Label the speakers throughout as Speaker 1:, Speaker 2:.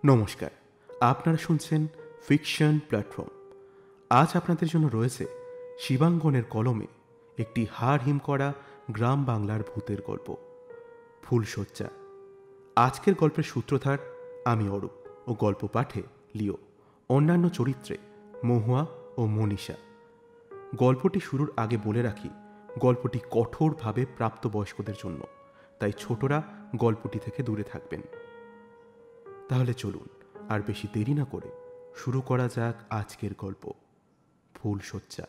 Speaker 1: নমস্কার, আপনারা শুনছেন ফিকশন প্ল্যাটফর্ম। আজ আপনাদের জন্য রয়েছে শিবাঙ্গনের কলমে একটি হাড় হিম করা গ্রাম বাংলার ভূতের গল্প, ফুলশয্যা। আজকের গল্পের সূত্রধার আমি অরূপ ও গল্প পাঠে লিও, অন্যান্য চরিত্রে মহুয়া ও মনীষা। গল্পটি শুরুর আগে বলে রাখি, গল্পটি কঠোরভাবে প্রাপ্তবয়স্কদের জন্য, তাই ছোটরা গল্পটি থেকে দূরে থাকবেন। তাহলে চলুন আর বেশি দেরি না করে শুরু করা যাক আজকের গল্প, ফুলশয্যা।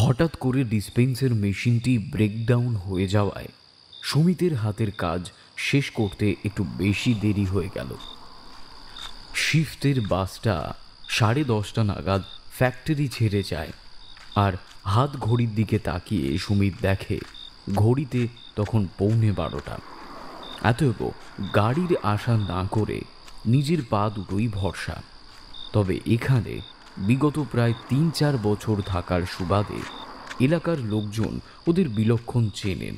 Speaker 2: হঠাৎ করে ডিসপেন্সের মেশিনটি ব্রেকডাউন হয়ে যাওয়ায় সুমিতের হাতের কাজ শেষ করতে একটু বেশি দেরি হয়ে গেল। শিফটের বাসটা 10:30 নাগাদ ফ্যাক্টরি ছেড়ে যায়, আর হাত ঘড়ির দিকে তাকিয়ে সুমিত দেখে ঘড়িতে তখন 11:15। এতএব গাড়ির আশা না করে নিজের পা দুটোই ভরসা। তবে এখানে বিগত প্রায় 3-4 বছর থাকার সুবাদে এলাকার লোকজন ওদের বিলক্ষণ চেনেন,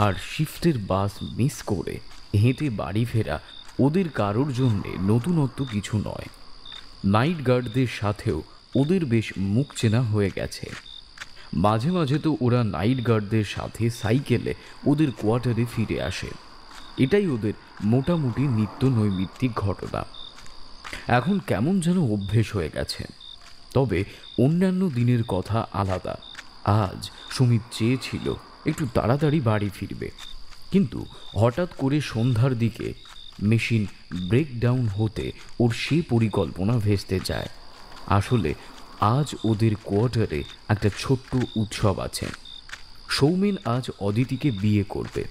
Speaker 2: আর শিফটের বাস মিস করে হেঁটে বাড়ি ফেরা ওদের কারোর জন্যে নতুনত্ব কিছু নয়। নাইট গার্ডদের সাথেও ওদের বেশ মুখ চেনা হয়ে গেছে। মাঝে মাঝে তো ওরা নাইট গার্ডদের সাথে সাইকেলে ওদের কোয়ার্টারে ফিরে আসে। এটাই ওদের মোটামুটি নিত্য নৈমিত্তিক ঘটনা। এখন কেমন যেন অভ্যেস হয়ে গেছে। তবে অন্যান্য দিনের কথা আলাদা। আজ সুমিত চেয়েছিল একটু তাড়াতাড়ি বাড়ি ফিরবে, কিন্তু হঠাৎ করে সন্ধ্যার দিকে মেশিন ব্রেকডাউন হতে ওর সে পরিকল্পনা ভেস্তে যায়। আসলে আজ ওদের কোয়ার্টারে একটা ছোট্ট উৎসব আছে। সৌমেন আজ অদিতিকে বিয়ে করবে,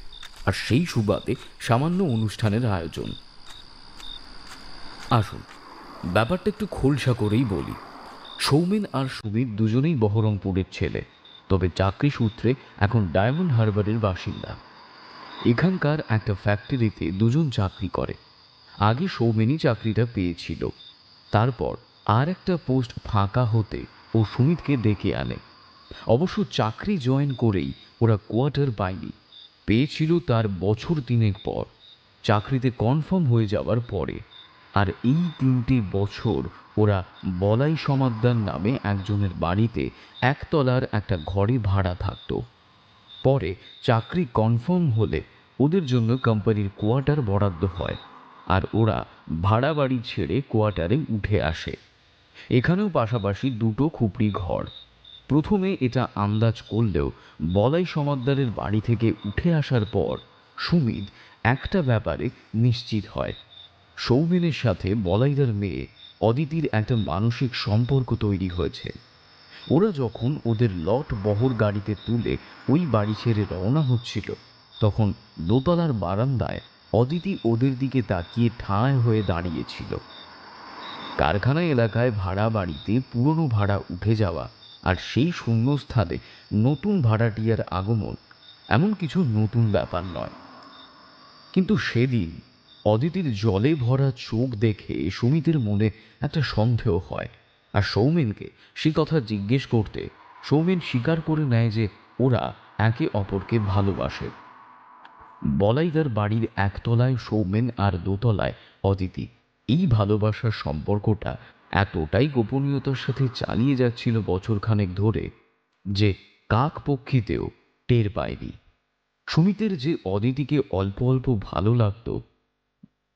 Speaker 2: আর সেই সুবাদে সামান্য অনুষ্ঠানের আয়োজন। আসুন ব্যাপারটা একটু খোলসা করেই বলি। সৌমেন আর সুমিত দুজনেই বহরমপুরের ছেলে, তবে চাকরি সূত্রে এখন ডায়মন্ড হারবারের বাসিন্দা। এখানকার একটা ফ্যাক্টরিতে দুজন চাকরি করে। আগে সৌমেনই চাকরিটা পেয়েছিল, তারপর আর একটা পোস্ট ফাঁকা হতে ও সুমিতকে ডেকে আনে। অবশ্য চাকরি জয়েন করেই ওরা কোয়ার্টার পায়নি, পেয়েছিল তার বছর 3 পর, চাকরিতে কনফার্ম হয়ে যাওয়ার পরে। আর এই 3টে বছর ওরা বলাই সমাদ্দার নামে একজনের বাড়িতে একতলার একটা ঘরে ভাড়া থাকতো। পরে চাকরি কনফার্ম হলে ওদের জন্য কোম্পানির কোয়ার্টার বরাদ্দ হয়, আর ওরা ভাড়া বাড়ি ছেড়ে কোয়ার্টারে উঠে আসে। এখানেও পাশাপাশি দুটো খুপড়ি ঘর। প্রথমে এটা আন্দাজ করলেও বলাই সমাদ্দারের বাড়ি থেকে উঠে আসার পর সুমিত একটা ব্যাপারে নিশ্চিত হয়, সৌমেনের সাথে বলাইদার মেয়ে অদিতির একটা মানসিক সম্পর্ক তৈরি হয়েছে। ওরা যখন ওদের লট বহর গাড়িতে তুলে ওই বাড়ি ছেড়ে রওনা হচ্ছিল, তখন দোতলার বারান্দায় অদিতি ওদের দিকে তাকিয়ে ঠাঁই হয়ে দাঁড়িয়েছিল। কারখানা এলাকায় ভাড়া বাড়িতে পুরনো ভাড়া উঠে যাওয়া আর সেই শূন্যস্থানে নতুন ভাড়াটিয়ার আগমন এমন কিছু নতুন ব্যাপার নয়। কিন্তু সেদিন অদিতির জলে ভরা চোখ দেখে সুমিতের মনে একটা সন্দেহ হয়, আর সৌমেনকে সে কথা জিজ্ঞেস করতে সৌমেন স্বীকার করে নেয় যে ওরা একে অপরকে ভালোবাসে। বলাইদার বাড়ির একতলায় সৌমেন আর দোতলায় অদিতি। এই ভালোবাসার সম্পর্কটা এতটাই গোপনীয়তার সাথে চালিয়ে যাচ্ছিল বছরখানেক ধরে যে কাক পক্ষীতেও টের পায়নি। সুমিতের যে অদিতিকে অল্প অল্প ভালো লাগতো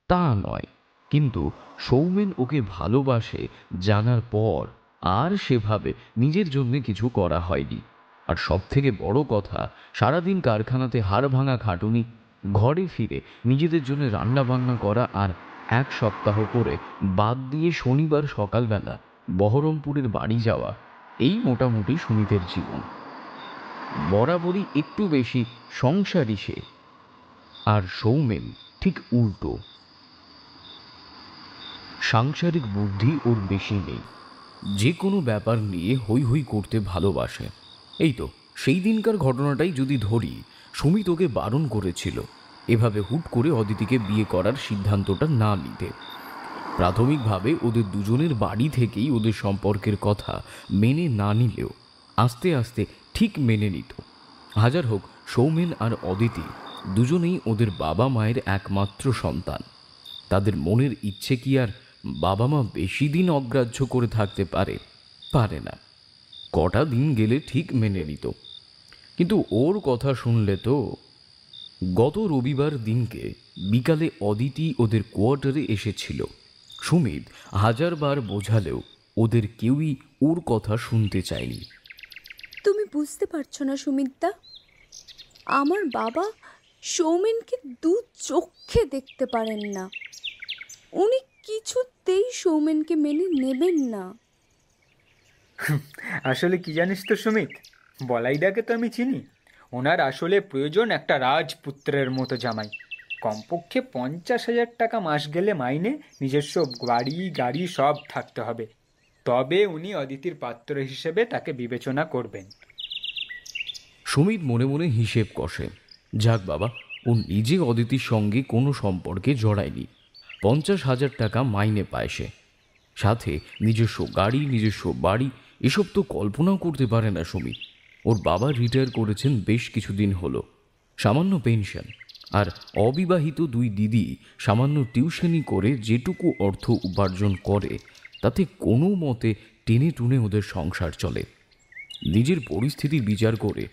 Speaker 2: তা নয়, কিন্তু সৌমেন ওকে ভালোবাসে জানার পর আর সেভাবে নিজের জন্য কিছু করা হয়নি। আর সব থেকে বড় কথা, সারাদিন কারখানাতে হাড় ভাঙা খাটুনি, ঘরে ফিরে নিজেদের জন্য রান্না বান্না করা, আর 1 সপ্তাহ করে বাদ দিয়ে শনিবার সকালবেলা বহরমপুরের বাড়ি যাওয়া, এই মোটামুটি সুমিতের জীবন। বরাবরই একটু বেশি সংসারী সে, আর সৌমেন ঠিক উল্টো। সাংসারিক বুদ্ধি ওর বেশি নেই, যে কোনো ব্যাপার নিয়ে হই হই করতে ভালোবাসে। এই তো সেই দিনকার ঘটনাটাই যদি ধরি, সুমিত ওকে বারণ করেছিল এভাবে হুট করে অদিতিকে বিয়ে করার সিদ্ধান্তটা না নিতে। প্রাথমিকভাবে ওদের দুজনের বাড়ি থেকেই ওদের সম্পর্কের কথা মেনে না নিলেও আস্তে আস্তে ঠিক মেনে নিত। হাজার হোক, সৌমেন আর অদিতি দুজনেই ওদের বাবা মায়ের একমাত্র সন্তান। তাদের মনের ইচ্ছে কি আর বাবা মা বেশি দিন অগ্রাহ্য করে থাকতে পারে? পারে না। কটা দিন গেলে ঠিক মেনে নিত, কিন্তু ওর কথা শুনলে তো। গত রবিবার দিনকে বিকালে অদিতি ওদের কোয়ার্টারে এসেছিল। সুমিত হাজারবার বোঝালেও ওদের কেউই ওর কথা শুনতে চায়নি।
Speaker 3: তুমি বুঝতে পারছো না সুমিতদা, আমার বাবা সৌমেনকে দু চোখে দেখতে পারেন না। উনি কিছুতেই সৌমেনকে মেনে নেবেন না।
Speaker 4: আসলে কি জানিস তো সুমিত, বলাইদাকে তো আমি চিনি। ওনার আসলে প্রয়োজন একটা রাজপুত্রের মতো জামাই। কমপক্ষে 50,000 টাকা মাস গেলে মাইনে, নিজস্ব বাড়ি গাড়ি সব থাকতে হবে। তবে উনি অদিতির পাত্র হিসেবে তাকে বিবেচনা করবেন।
Speaker 2: সুমিত মনে মনে হিসেব কষে, যাক বাবা, ও নিজে অদিতির সঙ্গে কোনো সম্পর্কে জড়ায়নি। 50,000 টাকা মাইনে পায় সে, সাথে নিজস্ব গাড়ি নিজস্ব বাড়ি, এসব তো কল্পনাও করতে পারে না সুমিত। ওর বাবা রিটায়ার করেছেন বেশ কিছুদিন হলো, সামান্য পেনশন। আর অবিবাহিত দুই দিদি সামান্য টিউশনি করে যেটুকু অর্থ উপার্জন করে তাতে কোনো মতে টেনে টুনে ওদের সংসার চলে। নিজের পরিস্থিতি বিচার করে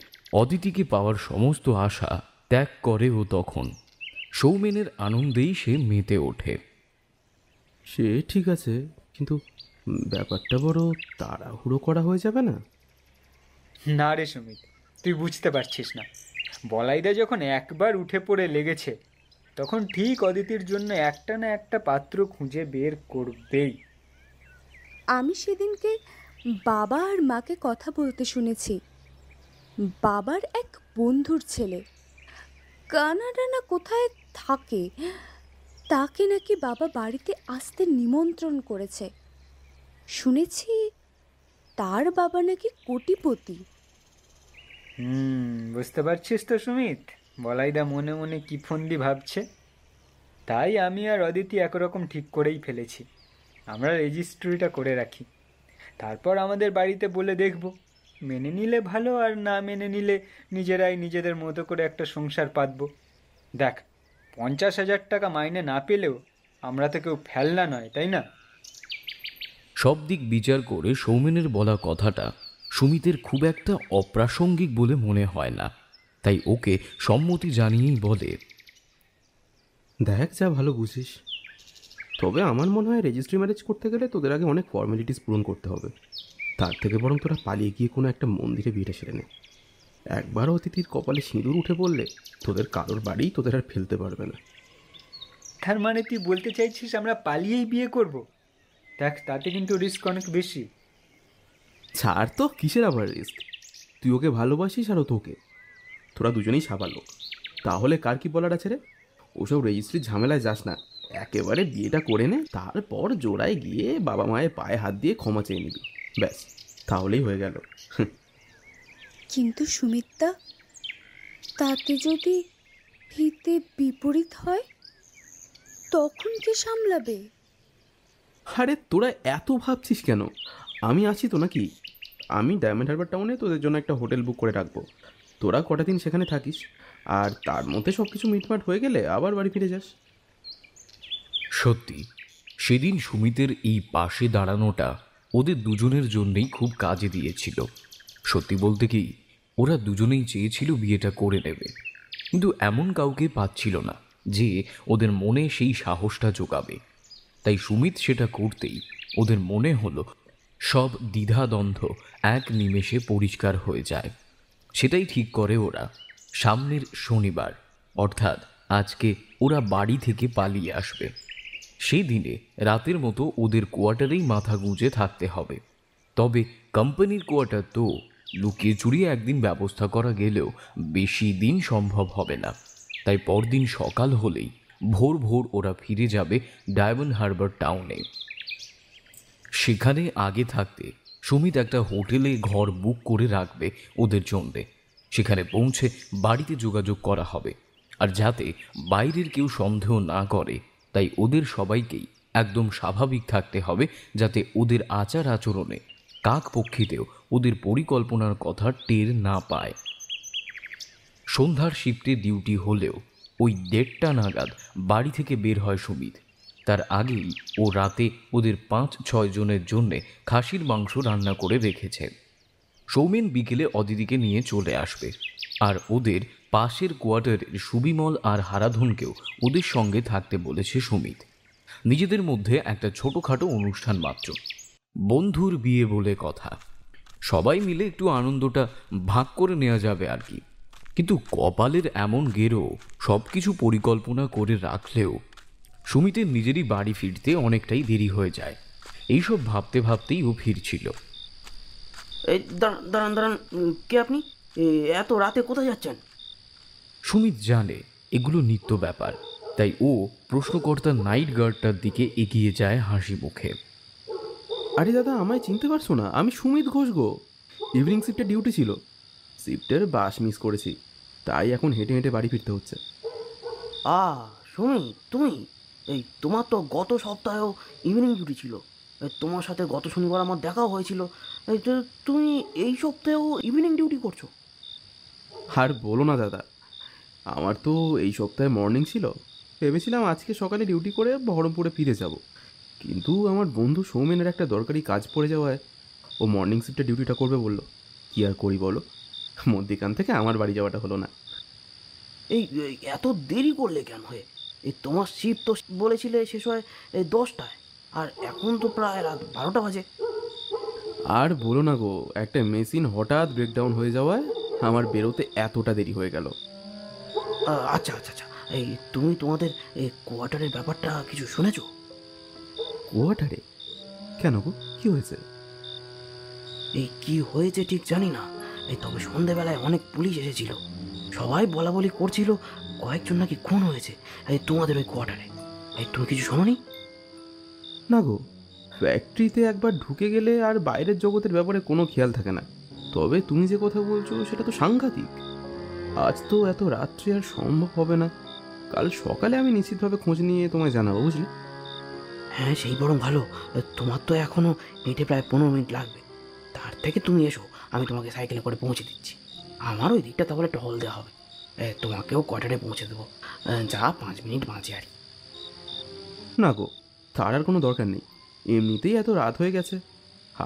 Speaker 2: অদিতিকে পাওয়ার সমস্ত আশা ত্যাগ করে ও তখন। সৌমেনের আনন্দেই সে মেতে ওঠে।
Speaker 1: সে ঠিক আছে, কিন্তু ব্যাপারটা বড় তাড়াহুড়ো করা হয়ে যাবে না?
Speaker 4: না রে সুমিত, তুই বুঝতে পারছিস না। বলাইদা যখন একবার উঠে পড়ে লেগেছে, তখন ঠিক অদিতির জন্য একটা না একটা পাত্র খুঁজে বের করবেই।
Speaker 3: আমি সেদিনকে বাবা আর মাকে কথা বলতে শুনেছি। বাবার এক বন্ধুর ছেলে কানাডা না কোথায় থাকে, তাকে নাকি বাবা বাড়িতে আসতে নিমন্ত্রণ করেছে। শুনেছি তার বাবা নাকি কোটিপতি।
Speaker 4: বুঝতে পারছিস তো সুমিত, বলাইদা মনে মনে কি ফন্দি ভাবছে। তাই আমি আর অদিতি একরকম ঠিক করেই ফেলেছি, আমরা রেজিস্ট্রিটা করে রাখি। তারপর আমাদের বাড়িতে বলে দেখব, মেনে নিলে ভালো, আর না মেনে নিলে নিজেরাই নিজেদের মতো করে একটা সংসার পাতব। দেখ, 50,000 টাকা মাইনে না পেলেও আমরা তো কেউ ফেলনা নয়, তাই না?
Speaker 2: সব দিক বিচার করে সৌমেনের বলা কথাটা সুমিতের খুব একটা অপ্রাসঙ্গিক বলে মনে হয় না, তাই ওকে সম্মতি জানিয়েই বলে,
Speaker 1: দেখ যা ভালো বুঝিস। তবে আমার মনে হয় রেজিস্ট্রি ম্যারেজ করতে গেলে তোদের আগে অনেক ফর্মালিটিস পূরণ করতে হবে। তার থেকে বরং তোরা পালিয়ে গিয়ে কোনো একটা মন্দিরে বিয়েটা সেরে নে। একবার অতিথির কপালে সিঁদুর উঠে পড়লে তোদের কারোর বাড়ি তোদের আর ফেলতে পারবে না।
Speaker 4: তার মানে তুই বলতে চাইছিস আমরা পালিয়েই বিয়ে করব? দেখ, তাতে কিন্তু রিস্ক অনেক বেশি।
Speaker 1: ছাড় তো, কিসের আবার রিস্ক? তুই ওকে ভালোবাসিস আর ও তোকে, তোরা দুজনেই সাবাল লোক, তাহলে কার কি বলার আছে রে? ওসব রেজিস্ট্রির ঝামেলায় যাস না, একেবারে বিয়েটা করে নে, তারপর জোড়ায় গিয়ে বাবা মায়ের পায়ে হাত দিয়ে ক্ষমা চেয়ে নিবি, ব্যাস, তাহলেই হয়ে গেল।
Speaker 3: কিন্তু সুমিতদা, তাতে যদি হিতে বিপরীত হয় তখন কে সামলাবে?
Speaker 1: আরে তোরা এত ভাবছিস কেন? আমি আছি তো নাকি? আমি ডায়মন্ড হারবার টাউনে তোদের জন্য একটা হোটেল বুক করে রাখবো। তোরা কটা দিন সেখানে থাকিস, আর তার মধ্যে সব কিছু মিটমাট হয়ে গেলে আবার বাড়ি ফিরে যাস।
Speaker 2: সত্যি সেদিন সুমিতের এই পাশে দাঁড়ানোটা ওদের দুজনের জন্যেই খুব কাজে দিয়েছিল। সত্যি বলতে কি, ওরা দুজনেই চেয়েছিল বিয়েটা করে নেবে, কিন্তু এমন কাউকে পাচ্ছিল না যে ওদের মনে সেই সাহসটা জোগাবে। তাই সুমিত সেটা করতেই ওদের মনে হলো সব দ্বিধাদ্বন্দ্ব এক নিমেষে পরিষ্কার হয়ে যায়। সেটাই ঠিক করে ওরা। সামনের শনিবার, অর্থাৎ আজকে, ওরা বাড়ি থেকে পালিয়ে আসবে। সেই দিনে রাতের মতো ওদের কোয়ার্টারেই মাথা গুঁজে থাকতে হবে। তবে কোম্পানির কোয়ার্টার তো, লুকিয়ে চুরিয়ে একদিন ব্যবস্থা করা গেলেও বেশি দিন সম্ভব হবে না। তাই পরদিন সকাল হলেই ভোর ভোর ওরা ফিরে যাবে ডায়মন্ড হারবার টাউনে। সেখানে আগে থাকতে সুমিত একটা হোটেলে ঘর বুক করে রাখবে ওদের জন্যে। সেখানে পৌঁছে বাড়িতে যোগাযোগ করা হবে, আর যাতে বাইরের কেউ সন্দেহ না করে তাই ওদের সবাইকেই একদম স্বাভাবিক থাকতে হবে, যাতে ওদের আচার আচরণে কাক পক্ষীতেও ওদের পরিকল্পনার কথা টের না পায়। সন্ধ্যার শিফটে ডিউটি হলেও ওই 1:30টা নাগাদ বাড়ি থেকে বের হয় সুমিত। তার আগেই ও রাতে ওদের 5-6 জনের জন্যে খাসির মাংস রান্না করে রেখেছে। সৌমেন বিকেলে অদিতিকে নিয়ে চলে আসবে, আর ওদের পাশের কোয়ার্টারের সুবিমল আর হারাধনকেও ওদের সঙ্গে থাকতে বলেছে সুমিত। নিজেদের মধ্যে একটা ছোটোখাটো অনুষ্ঠান মাত্র, বন্ধুর বিয়ে বলে কথা। সবাই মিলে একটু আনন্দটা ভাগ করে নেওয়া যাবে আর কি। কিন্তু কপালের এমন গেরো সব কিছু পরিকল্পনা করে রাখলেও সুমিতের নিজেরই বাড়ি ফিরতে অনেকটাই দেরি হয়ে যায়। এইসব ভাবতে ভাবতেই ও ফিরছিল।
Speaker 5: এই দাঁড়ান দাঁড়ান দাঁড়ান, কে আপনি? এত রাতে কোথায় যাচ্ছেন?
Speaker 2: সুমিত জানে এগুলো নিত্য ব্যাপার, তাই ও প্রশ্নকর্তার নাইট গার্ডটার দিকে এগিয়ে যায় হাসি মুখে।
Speaker 1: আরে দাদা, আমায় চিনতে পারছো না? আমি সুমিত ঘোষ গো। ইভিনিং শিফটে ডিউটি ছিল, শিফটের বাস মিস করেছি, তাই এখন হেঁটে হেঁটে বাড়ি ফিরতে হচ্ছে।
Speaker 5: সুমি, তুমি? এই তোমার তো গত সপ্তাহেও ইভিনিং ডিউটি ছিল। তোমার সাথে গত শনিবার আমার দেখাও হয়েছিল। তুমি এই সপ্তাহেও ইভিনিং ডিউটি করছো?
Speaker 1: আর বলো না দাদা, আমার তো এই সপ্তাহে মর্নিং ছিল। ভেবেছিলাম আজকে সকালে ডিউটি করে বহরমপুরে ফিরে যাব, কিন্তু আমার বন্ধু সৌমেনের একটা দরকারি কাজ পড়ে যাওয়ায় ও মর্নিং শিফটে ডিউটিটা করবে বললো। কী আর করি বলো, মধ্যিখান থেকে আমার বাড়ি যাওয়াটা হলো না।
Speaker 5: এই এত দেরি করলে কেন? এই তোমার শিফট তো বলেছিলে শেষ হয় 10টায়, আর এখন তো প্রায় রাত 12টা বাজে।
Speaker 1: আর বলো না গো, একটা মেশিন হঠাৎ ব্রেকডাউন হয়ে যাওয়ায় আমার বেরোতে এতটা দেরি হয়ে গেল।
Speaker 5: আচ্ছা আচ্ছা আচ্ছা, এই তুমি তোমাদের এই কোয়ার্টারের ব্যাপারটা কিছু শুনেছো?
Speaker 1: কোয়ার্টারে? কেন গো, কী হয়েছে?
Speaker 5: এই কি হয়েছে ঠিক জানি না, তবে সন্ধেবেলায় অনেক পুলিশ এসেছিল। সবাই বলা বলি করছিল কয়েকজন নাকি খুন হয়েছে তোমাদের ওই কোয়ার্টারে। তুমি কিছু শোনোনি?
Speaker 1: না গো, ফ্যাক্টরিতে একবার ঢুকে গেলে আর বাইরের জগতের ব্যাপারে কোনো খেয়াল থাকে না। তবে তুমি যে কথা বলছো সেটা তো সাংঘাতিক। আজ তো এত রাত্রে আর সম্ভব হবে না, কাল সকালে আমি নিশ্চিতভাবে খোঁজ নিয়ে তোমায় জানাবো, বুঝলে?
Speaker 5: হ্যাঁ, সেই বরং ভালো। তোমার তো এখনো হেঁটে প্রায় 15 মিনিট লাগবে। তার থেকে তুমি এসো, আমি তোমাকে সাইকেলে করে পৌঁছে দিচ্ছি। আমার ওই দিকটা তাহলে টহল দেওয়া হবে। তোমাকেও কোয়ার্টারে পৌঁছে দেবো, যা 5 মিনিট বাঁচে আর।
Speaker 1: না গো, তার আর কোনো দরকার নেই, এমনিতেই এত রাত হয়ে গেছে।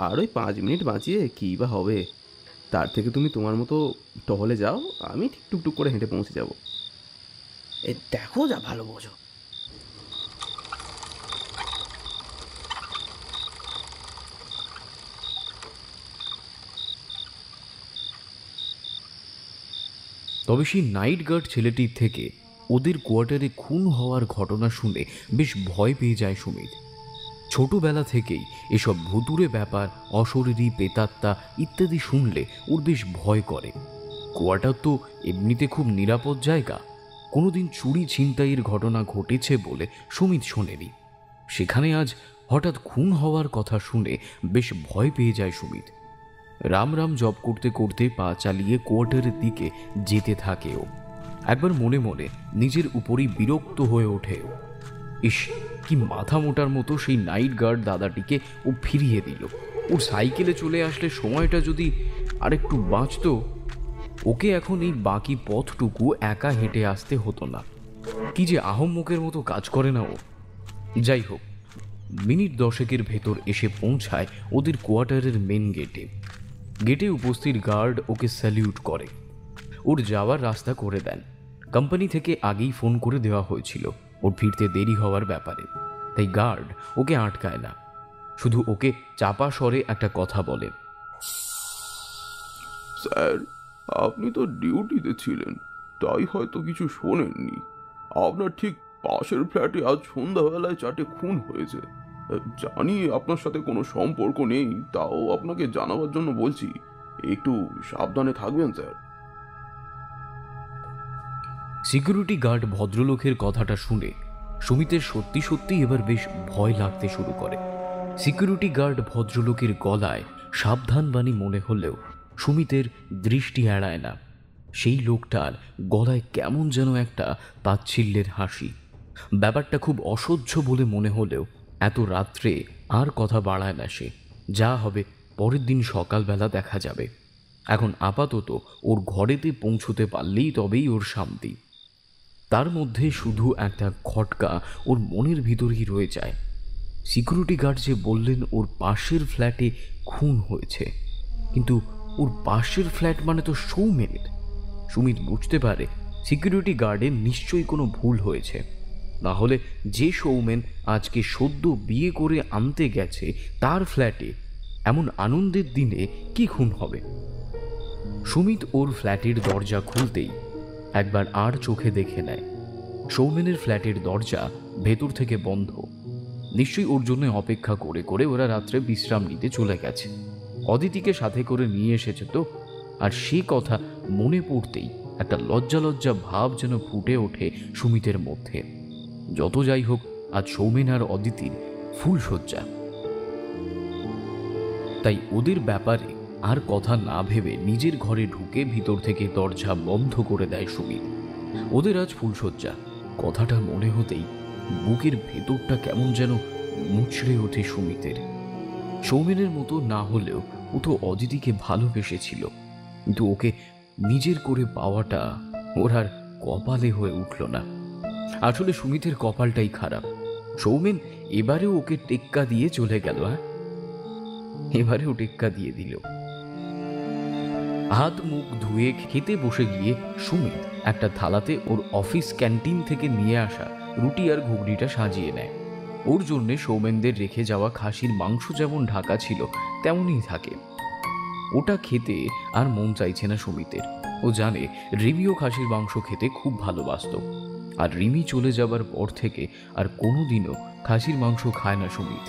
Speaker 1: আর ওই 5 মিনিট বাঁচিয়ে কী বা হবে? তার থেকে তুমি তোমার মতো টহলে যাও, আমি ঠিক টুকটুক করে হেঁটে পৌঁছে যাব।
Speaker 5: দেখো যা ভালো বোঝো।
Speaker 2: তবে সেই নাইট গার্ড ছেলেটির থেকে ওদের কোয়ার্টারে খুন হওয়ার ঘটনা শুনে বেশ ভয় পেয়ে যায় সুমিত। ছোটবেলা থেকেই এসব ভুতুড়ে ব্যাপার, অশরীরী, প্রেতাত্মা ইত্যাদি শুনলে ওর বেশ ভয় করে। কোয়ার্টার তো এমনিতে খুব নিরাপদ জায়গা, কোনোদিন চুরি ছিনতাইয়ের ঘটনা ঘটেছে বলে সুমিত শোনেনি। সেখানে আজ হঠাৎ খুন হওয়ার কথা শুনে বেশ ভয় পেয়ে যায় সুমিত। রাম রাম জপ করতে করতে পা চালিয়ে কোয়ার্টারের দিকে যেতে থাকে ও। একবার মনে মনে নিজের উপরই বিরক্ত হয়ে ওঠে ও। ইস, কি মাথা মোটার মতো সেই নাইট গার্ড দাদাটিকে ও ফিরিয়ে দিল। ওর সাইকেলে চলে আসলে সময়টা যদি আরেকটু বাঁচত, ওকে এখন এই বাকি পথটুকু একা হেঁটে আসতে হতো না। কি যে আহম্মকের মতো কাজ করে না ও। যাই হোক, মিনিট 10 ভেতর এসে পৌঁছায় ওদের কোয়ার্টারের মেন গেটে। গেটে উপস্থিত গার্ড ওকে স্যালিউট করে, ওর যাওয়ার রাস্তা করে দেন। কোম্পানি থেকে আগেই ফোন করে দেওয়া হয়েছিল ওর ফিরতে দেরি হওয়ার ব্যাপারে, তাই গার্ড ওকে আটকায় না, শুধু ওকে চাপা স্বরে একটা কথা বলে।
Speaker 6: স্যার, আপনি তো ডিউটিতে ছিলেন, তাই হয়তো কিছু শোনেননি। আপনার ঠিক পাশের ফ্ল্যাটে আজ সন্ধ্যাবেলায় 4টে খুন হয়েছে। জানি আপনার সাথে কোনো সম্পর্ক নেই, তাও আপনাকে জানাবার জন্য বলছি, একটু সাবধানে থাকবেন স্যার।
Speaker 2: সিকিউরিটি গার্ড ভদ্রলোকের কথাটা শুনে সুমিতের সত্যি সত্যি এবার বেশ ভয় লাগতে শুরু করে। সিকিউরিটি গার্ড ভদ্রলোকের গলায় সাবধানবাণী মনে হলেও সুমিতের দৃষ্টি এড়ায় না। সেই লোকটার গলায় কেমন যেন একটা তাচ্ছিল্যের হাসি। ব্যাপারটা খুব অসহ্য বলে মনে হলেও এত রাত্রে আর কথা বাড়ায় না সে। যা হবে পরের দিন সকালবেলা দেখা যাবে। এখন আপাতত ওর ঘরেতে পৌঁছতে পারলেই তবেই ওর শান্তি। তার মধ্যে শুধু একটা খটকা ওর মনের ভিতরেই রয়ে যায়। সিকিউরিটি গার্ড যে বললেন ওর পাশের ফ্ল্যাটে খুন হয়েছে, কিন্তু ওর পাশের ফ্ল্যাট মানে তো সৌমেনের। সুমিত বুঝতে পারে সিকিউরিটি গার্ডের নিশ্চয়ই কোনো ভুল হয়েছে, না হলে যে সৌমেন আজকে সদ্য বিয়ে করে আনতে গেছে তার ফ্ল্যাটে এমন আনন্দের দিনে কি খুন হবে। সুমিত ওর ফ্ল্যাটের দরজা খুলতেই একবার আর চোখে দেখে নেয় সৌমেনের ফ্ল্যাটের দরজা ভেতর থেকে বন্ধ। নিশ্চয়ই ওর জন্য অপেক্ষা করে করে ওরা রাত্রে বিশ্রাম নিতে চলে গেছে। অদিতিকে সাথে করে নিয়ে এসেছে তো, আর সে কথা মনে পড়তেই একটা লজ্জা লজ্জা ভাব যেন ফুটে ওঠে সুমিতের মধ্যে। যত যাই হোক, আজ সৌমেন আর অদিতির ফুলশয্যা, তাই ওদের ব্যাপারে আর কথা না ভেবে নিজের ঘরে ঢুকে ভিতর থেকে দরজা বন্ধ করে দেয় সুমিত। ওদের আজ ফুলশয্যা কথাটা মনে হতেই বুকের ভেতরটা কেমন যেন মুচড়ে ওঠে সুমিতের। সৌমেনের মতো না হলেও ও তো অদিতিকে ভালোবেসেছিল, কিন্তু ওকে নিজের করে পাওয়াটা ওর আর কপালে হয়ে উঠল না। আসলে সুমিতের কপালটাই খারাপ। সৌমেন এবারেও ওকে টেক্কা দিয়ে চলে গেল। এবারেও টেক্কা দিয়ে দিল। হাত মুখ ধুয়ে খেতে বসে গিয়ে সুমিত একটা থালাতে ওর অফিস ক্যান্টিন থেকে নিয়ে আসা রুটি আর ঘুগনিটা সাজিয়ে নেয়। ওর জন্যে সৌমেনদের রেখে যাওয়া খাসির মাংস যেমন ঢাকা ছিল তেমনই থাকে। ওটা খেতে আর মন চাইছে না সুমিতের। ও জানে রিমিও খাসির মাংস খেতে খুব ভালোবাসত, আর রিমি চলে যাবার পর থেকে আর কোনোদিনও খাসির মাংস খায় না সুমিত।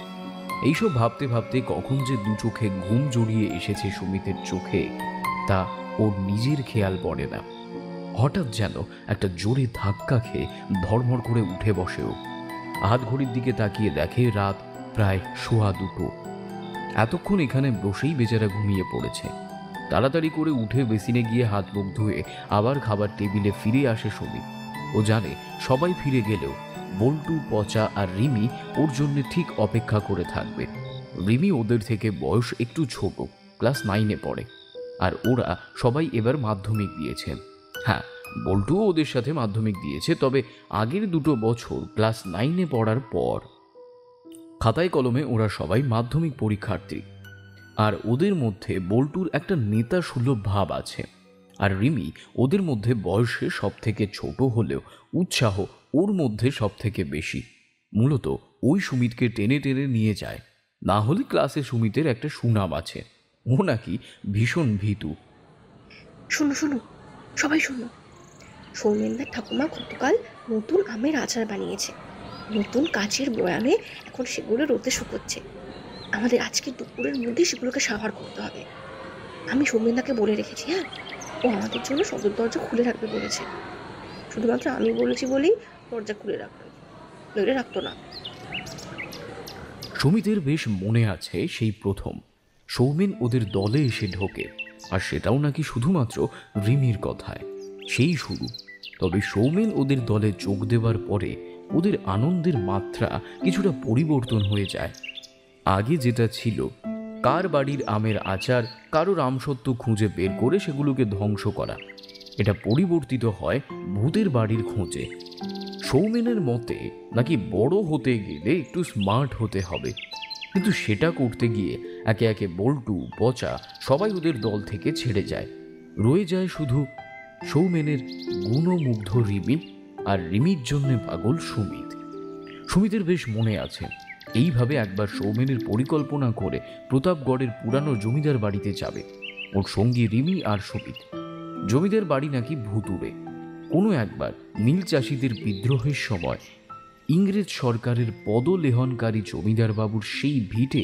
Speaker 2: এইসব ভাবতে ভাবতে কখন যে দু চোখে ঘুম জড়িয়ে এসেছে সুমিতের চোখে তা ওর নিজের খেয়াল পড়ে না। হঠাৎ যেন একটা জোরে ধাক্কা খেয়ে ধড়মড় করে উঠে বসেও। হাত ঘড়ির দিকে তাকিয়ে দেখে রাত প্রায় 2:15। এতক্ষণ এখানে বসেই বেচারা ঘুমিয়ে পড়েছে। তাড়াতাড়ি করে উঠে বেসিনে গিয়ে হাত মুখ ধুয়ে আবার খাবার টেবিলে ফিরে আসে সুমিত। ও জানে সবাই ফিরে গেলেও বল্টু, পচা আর রিমি ওর জন্য ঠিক অপেক্ষা করে থাকবে। রিমি ওদের থেকে বয়স একটু ছোট, ক্লাস 9-এ পড়ে, আর ওরা সবাই এবার মাধ্যমিক দিয়েছে। হ্যাঁ, বল্টুও ওদের সাথে মাধ্যমিক দিয়েছে, তবে আগের 2 বছর ক্লাস 9-এ পড়ার পর। খাতায় কলমে ওরা সবাই মাধ্যমিক পরীক্ষার্থী, আর ওদের মধ্যে বল্টুর একটা নেতা সুলভ ভাব আছে, আর রিমি ওদের মধ্যে বয়সে সব থেকে ছোট হলেও উৎসাহ ওর মধ্যে সব থেকে বেশি। মূলত ওই সুমিতকে টেনে টেনে নিয়ে যায়, না হলে ক্লাসে সুমিতের একটা সুনাম আছে, ও নাকি ভীষণ ভীতু।
Speaker 7: শোনো শোনো, সবাই শোনো। সৌমেনদার ঠাকুমা গতকাল নতুন আমের আচার বানিয়েছে, নতুন কাচের বয়ামে। এখন সেগুলো রোদে শুকোচ্ছে। আমাদের আজকে দুপুরের মধ্যে সেগুলোকে সাভার করতে হবে। আমি সৌমেনদাকে বলে রেখেছি। হ্যাঁ, ও আমাদের জন্য সদর দরজা খুলে রাখবে বলেছে। শুধুমাত্র আমি বলেছি বলেই দরজা খুলে রাখবে, নইলে রাখতো না।
Speaker 2: সুমিতের বেশ মনে আছে সেই প্রথম সৌমেন ওদের দলে এসে ঢোকে, আর সেটাও নাকি শুধুমাত্র রিমির কথায়। সেই শুরু। তবে সৌমেন ওদের দলে যোগ দেওয়ার পরে ওদের আনন্দের মাত্রা কিছুটা পরিবর্তন হয়ে যায়। আগে যেটা ছিল কার বাড়ির আমের আচার, কারোর আমসত্ত্ব খুঁজে বের করে সেগুলোকে ধ্বংস করা, এটা পরিবর্তিত হয় ভূতের বাড়ির খোঁজে। সৌমেনের মতে নাকি বড় হতে গেলে একটু স্মার্ট হতে হবে, কিন্তু সেটা করতে গিয়ে একে একে বল্টু, পচা সবাই ওদের দল থেকে ছেড়ে যায়। রয়ে যায় শুধু সৌমেনের গুণমুগ্ধ রিমি আর রিমির জন্য পাগল সুমিত। সুমিতের বেশ মনে আছে এইভাবে একবার সৌমেনের পরিকল্পনা করে প্রতাপগড়ের পুরানো জমিদার বাড়িতে যাবে ওর সঙ্গী রিমি আর সুমিত। জমিদার বাড়ি নাকি ভুতুড়ে। কোনো একবার নীল চাষিদের বিদ্রোহের সময় ইংরেজ সরকারের পদলেহনকারী জমিদার বাবুর সেই ভিটে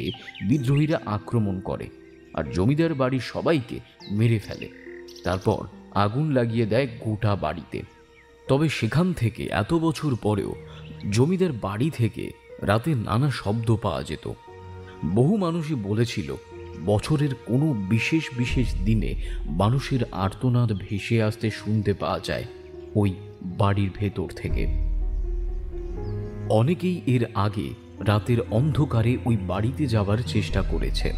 Speaker 2: বিদ্রোহীরা আক্রমণ করে আর জমিদার বাড়ির সবাইকে মেরে ফেলে। তারপর আগুন লাগিয়ে দেয় গোটা বাড়িতে। তবে সেখান থেকে এত বছর পরেও জমিদার বাড়ি থেকে রাতে নানা শব্দ পাওয়া যেত। বহু মানুষই বলেছিল বছরের কোনো বিশেষ বিশেষ দিনে মানুষের আর্তনাদ ভেসে আসতে শুনতে পাওয়া যায় ওই বাড়ির ভেতর থেকে। অনেকেই এর আগে রাতের অন্ধকারে ওই বাড়িতে যাওয়ার চেষ্টা করেছে,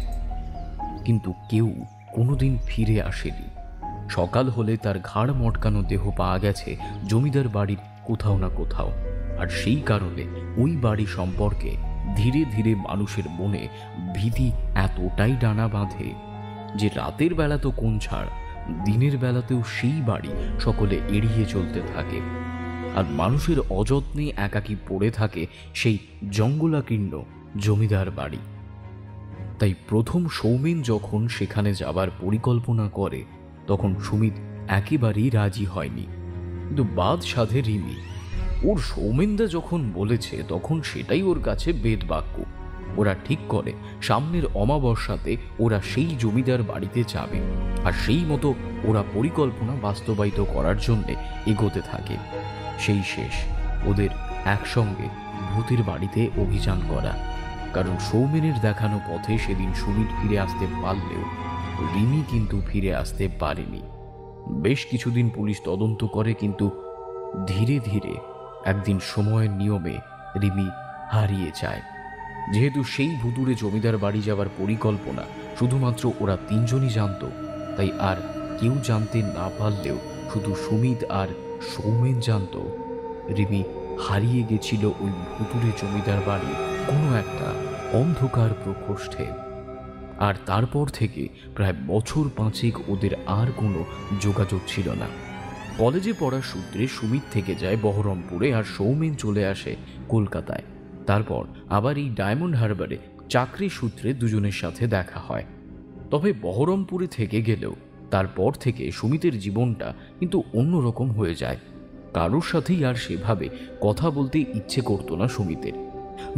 Speaker 2: কিন্তু কেউ কোনোদিন ফিরে আসেনি। সকাল হলে তার ঘাড় মটকানো দেহ পাওয়া গেছে জমিদার বাড়ির কোথাও না কোথাও। আর সেই কারণে ওই বাড়ি সম্পর্কে ধীরে ধীরে মানুষের মনে ভীতি এতটাই ডানা বাঁধে যে রাতের বেলা তো কোন ছাড়, দিনের বেলাতেও সেই বাড়ি সকলে এড়িয়ে চলতে থাকে। আর মানুষের অযত্নে একাকী পড়ে থাকে সেই জঙ্গলাকীর্ণ জমিদার বাড়ি। তাই প্রথম সৌমেন যখন সেখানে যাবার পরিকল্পনা করে তখন সুমিত একেবারেই রাজি হয়নি, কিন্তু বাদ সাধে রিমি। ওর সৌমেনদা যখন বলেছে তখন সেটাই ওর কাছে বেদ বাক্য। ওরা ঠিক করে সামনের অমাবস্যাতে ওরা সেই জমিদার বাড়িতে যাবে, আর সেই মতো ওরা পরিকল্পনা বাস্তবায়িত করার জন্য এগোতে থাকে। সেই শেষ ওদের একসঙ্গে ভূতের বাড়িতে অভিযান করা। কারণ সৌমেনের দেখানো পথে সেদিন সুমিত ফিরে আসতে পারলেও রিমি কিন্তু ফিরে আসতে পারেনি। বেশ কিছুদিন পুলিশ তদন্ত করে, কিন্তু ধীরে ধীরে একদিন সময়ের নিয়মে রিমি হারিয়ে যায়। যেহেতু সেই ভুতুড়ে জমিদার বাড়ি যাওয়ার পরিকল্পনা শুধুমাত্র ওরা তিনজনই জানত, তাই আর কেউ জানতে না পারলেও শুধু সুমিত আর সৌমেন জানত রিমি হারিয়ে গেছিল ওই ভুতুড়ে জমিদার বাড়ির কোনো একটা অন্ধকার প্রকোষ্ঠে। আর তারপর থেকে প্রায় বছর 5 ওদের আর কোনো যোগাযোগ ছিল না। কলেজে পড়ার সূত্রে সুমিত থেকে যায় বহরমপুরে, আর সৌমেন চলে আসে কলকাতায়। তারপর আবার এই ডায়মন্ড হারবারে চাকরি সূত্রে দুজনের সাথে দেখা হয়। তবে বহরমপুরে থেকে গেলেও তারপর থেকে সুমিতের জীবনটা কিন্তু অন্যরকম হয়ে যায়। কারোর সাথেই আর সেভাবে কথা বলতে ইচ্ছে করতো না সুমিতের।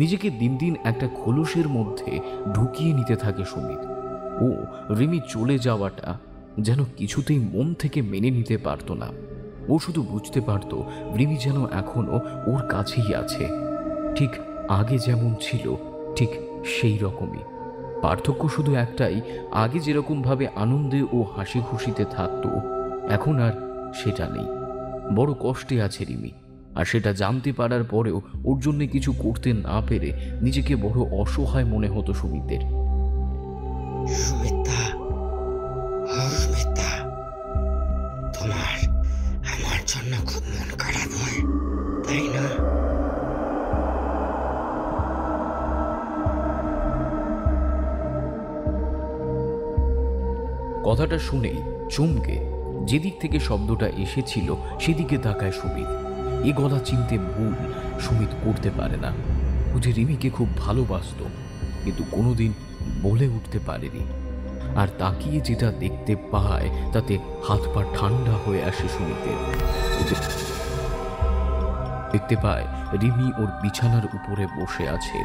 Speaker 2: নিজেকে দিন দিন একটা খোলসের মধ্যে ঢুকিয়ে নিতে থাকে সুমিত। ও রিমি চলে যাওয়াটা যেন কিছুতেই মন থেকে মেনে নিতে পারতো না। ও শুধু বুঝতে পারত রিমি যেন এখনো ওর কাছেই আছে, ঠিক আগে যেমন ছিল ঠিক সেই রকমই। পার্থক্য শুধু একটাই, আগে যেরকম ভাবে আনন্দে ও হাসি খুশিতে থাকতো এখন আর সেটা নেই। বড় কষ্টে আছে রিমি, আর সেটা জানতে পারার পরেও ওর জন্য কিছু করতে না পেরে নিজেকে বড় অসহায় মনে হতো সুমিতের।
Speaker 5: সুমিতা, সুমিতা, তোমার আমার জন্য খুব মন খারাপ হয়, তাই না?
Speaker 2: কথাটা শুনেই চমকে যেদিক থেকে শব্দটা এসেছিল সেদিকে তাকায় সুমিত। এ গলা চিনতে ভুল সুমিত করতে পারে না। ও যে রিমিকে খুব ভালোবাসত, কিন্তু কোনোদিন বলে উঠতে পারেনি। আর তাকিয়ে যেটা দেখতে পায় তাতে হাত পা ঠান্ডা হয়ে আসে সুমিতের। দেখতে পায় রিমি ওর বিছানার উপরে বসে আছে।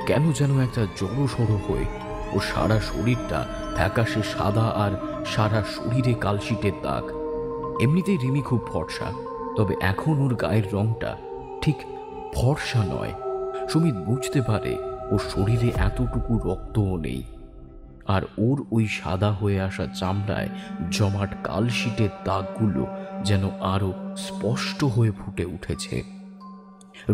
Speaker 2: কেন যেন একটা জড়সড় হয়ে ও সারা শরীরটা ফ্যাকাশে সাদা, আর সারা শরীরে কালশিটের দাগ। এমনিতেই রিমি খুব ফর্সা, তবে এখন ওর গায়ের রংটা ঠিক ফর্সা নয়। সুমিত বুঝতে পারে ওর শরীরে এতটুকু রক্তও নেই, আর ওর ওই সাদা হয়ে আসা চামড়ায় জমাট কালশিটের দাগগুলো যেন আরো স্পষ্ট হয়ে ফুটে উঠেছে।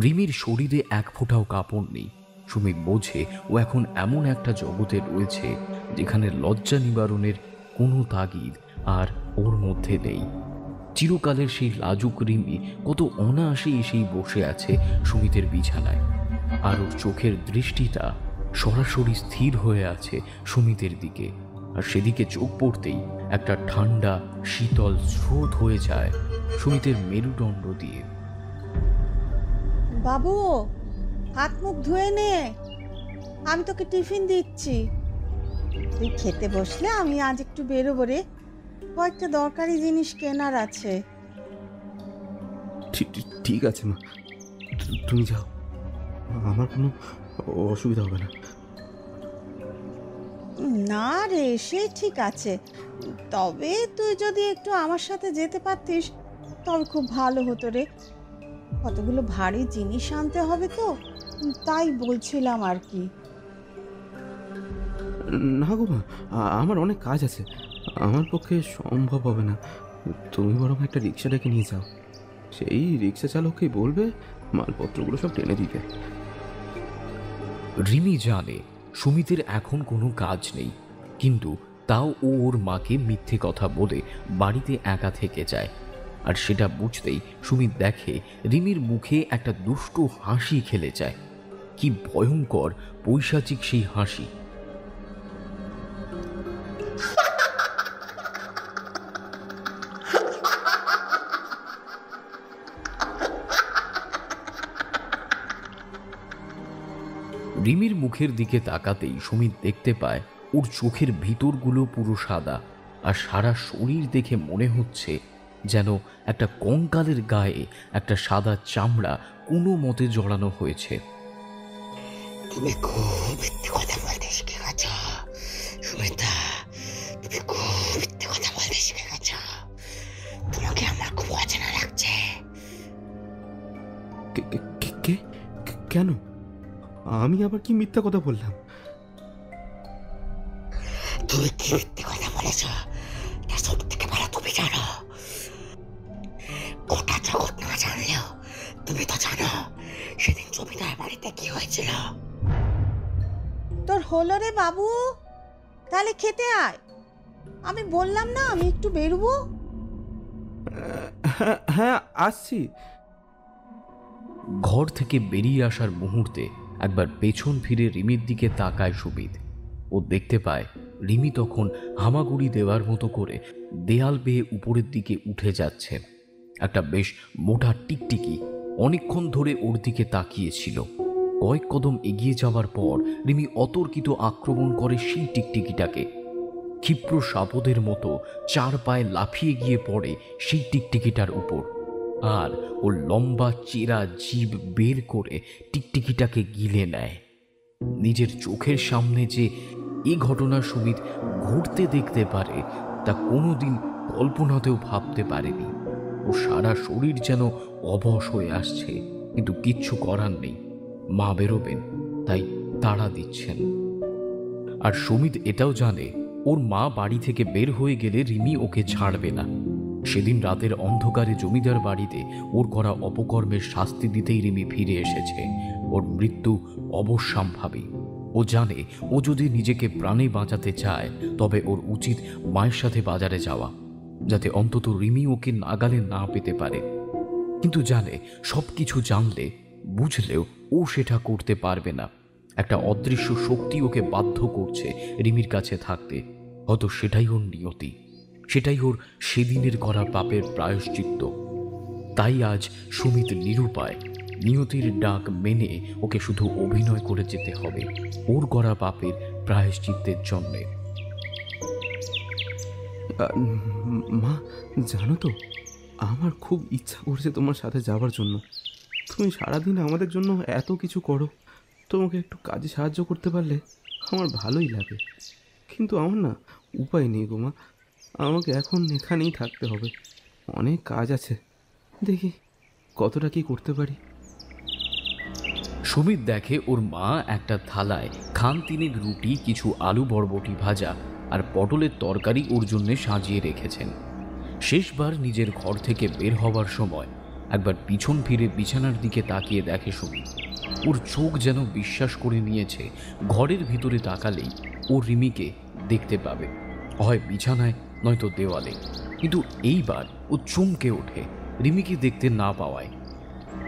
Speaker 2: রিমির শরীরে এক ফোঁটাও কাপড় নেই। সুমিত বোঝে ও এখন এমন একটা জগতে রয়েছে যেখানে লজ্জা নিবারণের কোনো তাগিদ আর ওর মধ্যে নেই। চিরকালের সেই লাজুক রিমি কত অনায়াসে এসেই বসে আছে সুমিতের বিছানায়, আর ওর চোখের দৃষ্টিটা সরাসরি স্থির হয়ে আছে সুমিতের দিকে। আর সেদিকে চোখ পড়তেই একটা ঠান্ডা শীতল স্রোত হয়ে যায় সুমিতের মেরুদণ্ড দিয়ে।
Speaker 8: বাবু, হাত মুখ ধুয়ে নে, আমি তোকে টিফিন দিচ্ছি। তুই খেতে বসলে আমি আজ একটু বেরোবো রে, কয়েকটা দরকারি জিনিস কেনার আছে।
Speaker 1: ঠিক আছে মা, তুমি যাও, আমার কোনো অসুবিধা হবে না।
Speaker 8: না রে, সে ঠিক আছে, তবে তুই যদি একটু আমার সাথে যেতে পারতিস তবে খুব ভালো হতো রে। কতগুলো ভারী জিনিস আনতে হবে তো, তাই বলছিলাম আর কি।
Speaker 1: না গো মা, আমার অনেক কাজ আছে, আমার পক্ষে সম্ভব হবে না। তুমি বরং একটা রিক্সা ডেকে নিয়ে যাও, সেই রিক্সা চালককে বলবে মালপত্রগুলো সব টেনে দিতে।
Speaker 2: রিমি জানে সুমিতের এখন কোনো কাজ নেই, কিন্তু তাও ও ওর মাকে মিথ্যে কথা বলে বাড়িতে একা থেকে যায়। আর সেটা বুঝতেই সুমিত দেখে রিমির মুখে একটা দুষ্টু হাসি খেলে যায়। কি ভয়ঙ্কর পৈশাচিক সেই হাসি! রিমির মুখের দিকে তাকাতেই সুমিত দেখতে পায় ওর চোখের ভিতরগুলো পুরো সাদা, আর সারা শরীর দেখে মনে হচ্ছে যেন একটা কঙ্কালের গায়ে একটা সাদা চামড়া কোনো মতে জড়ানো হয়েছে।
Speaker 5: তুমি খুব মিথ্যে কথা বলতে শিখে গেছ সুমিতা, তুমি খুব মিথ্যে কথা বলতে শিখে গেছ। তোমাকে আমার খুব অচেনা লাগছে।
Speaker 1: কেন? আমি আবার কি মিথ্যা কথা বললাম?
Speaker 5: তুমি কি মিথ্যে কথা বলেছ তা সব থেকে ভালো তুমি জানো। গোটা জগৎ না জানলেও তুমি তো জানো সেদিন জমিদার বাড়িতে কি হয়েছিল।
Speaker 8: তোর হলো রে বাবু, তাহলে খেতে আয়। আমি বললাম না আমি একটু বেরোবো।
Speaker 1: হ্যাঁ আসছি।
Speaker 2: ঘর থেকে বেরিয়ে আসার মুহূর্তে একবার পেছন ফিরে রিমির দিকে তাকায় সুমিত। ও দেখতে পায় রিমি তখন হামাগুড়ি দেওয়ার মতো করে দেয়াল বেয়ে উপরের দিকে উঠে যাচ্ছে। একটা বেশ মোটা টিকটিকি অনেকক্ষণ ধরে ওর দিকে তাকিয়েছিল। কয়েক কদম এগিয়ে যাওয়ার পর রিমি অতর্কিত আক্রমণ করে সেই টিকটিকিটাকে। ক্ষিপ্র সাপদের মতো 4 পায়ে লাফিয়ে গিয়ে পড়ে সেই টিকটিকিটার উপর, আর ওর লম্বা চেরা জিভ বের করে টিকটিকিটাকে গিলে নেয়। নিজের চোখের সামনে যে এই ঘটনা সুমিত ঘটতে দেখতে পারে তা কোনোদিন কল্পনাতেও ভাবতে পারেনি। ও সারা শরীর যেন অবশ হয়ে আসছে, কিন্তু কিচ্ছু করার নেই। মা বেরোবেন তাই তাড়া দিচ্ছেন। আর সুমিত এটাও জানে ওর মা বাড়ি থেকে বের হয়ে গেলে রিমি ওকে ছাড়বে না। সেদিন রাতের অন্ধকারে জমিদার বাড়িতে ওর করা অপকর্মের শাস্তি দিতেই রিমি ফিরে এসেছে। ওর মৃত্যু অবশ্যম্ভাবী। ও জানে ও যদি নিজেকে প্রাণে বাঁচাতে চায় তবে ওর উচিত মায়ের সাথে বাজারে যাওয়া, যাতে অন্তত রিমি ওকে নাগালে না পেতে পারে। কিন্তু জানে সবকিছু জানলে বুঝলেও ও সেটা করতে পারবে না। একটা অদৃশ্য শক্তি ওকে বাধ্য করছে রিমির কাছে থাকতে। হয়তো সেটাই ওর নিয়তি, সেটাই ওর সেদিনের করা পাপের প্রায়শ্চিত্ত। তাই আজ সুমিত নিরুপায় নিয়তির ডাক মেনে ওকে শুধু অভিনয় করে যেতে হবে ওর করা পাপের প্রায়শ্চিত্তের জন্যে।
Speaker 1: মা জানো তো, আমার খুব ইচ্ছা করছে তোমার সাথে যাওয়ার জন্য। তুমি সারাদিন আমাদের জন্য এত কিছু করো, তোমাকে একটু কাজে সাহায্য করতে পারলে আমার ভালোই লাগে। কিন্তু আমার না উপায় নেই গো মা, আমাকে এখন এখানেই থাকতে হবে। অনেক কাজ আছে, দেখি কতটা কি করতে পারি।
Speaker 2: সুমিত দেখে ওর মা একটা থালায় খান তিনেক রুটি, কিছু আলু বরবটি ভাজা আর পটলের তরকারি ওর জন্য সাজিয়ে রেখেছেন। শেষবার নিজের ঘর থেকে বের হওয়ার সময় একবার পিছন ফিরে বিছানার দিকে তাকিয়ে দেখে সুমিত। ওর চোখ যেন বিশ্বাস করে নিয়েছে ঘরের ভিতরে তাকালেই ও রিমিকে দেখতে পাবে, হয় বিছানায় নয়তো দেওয়ালে। কিন্তু এইবার ও চমকে ওঠে রিমিকে দেখতে না পাওয়ায়।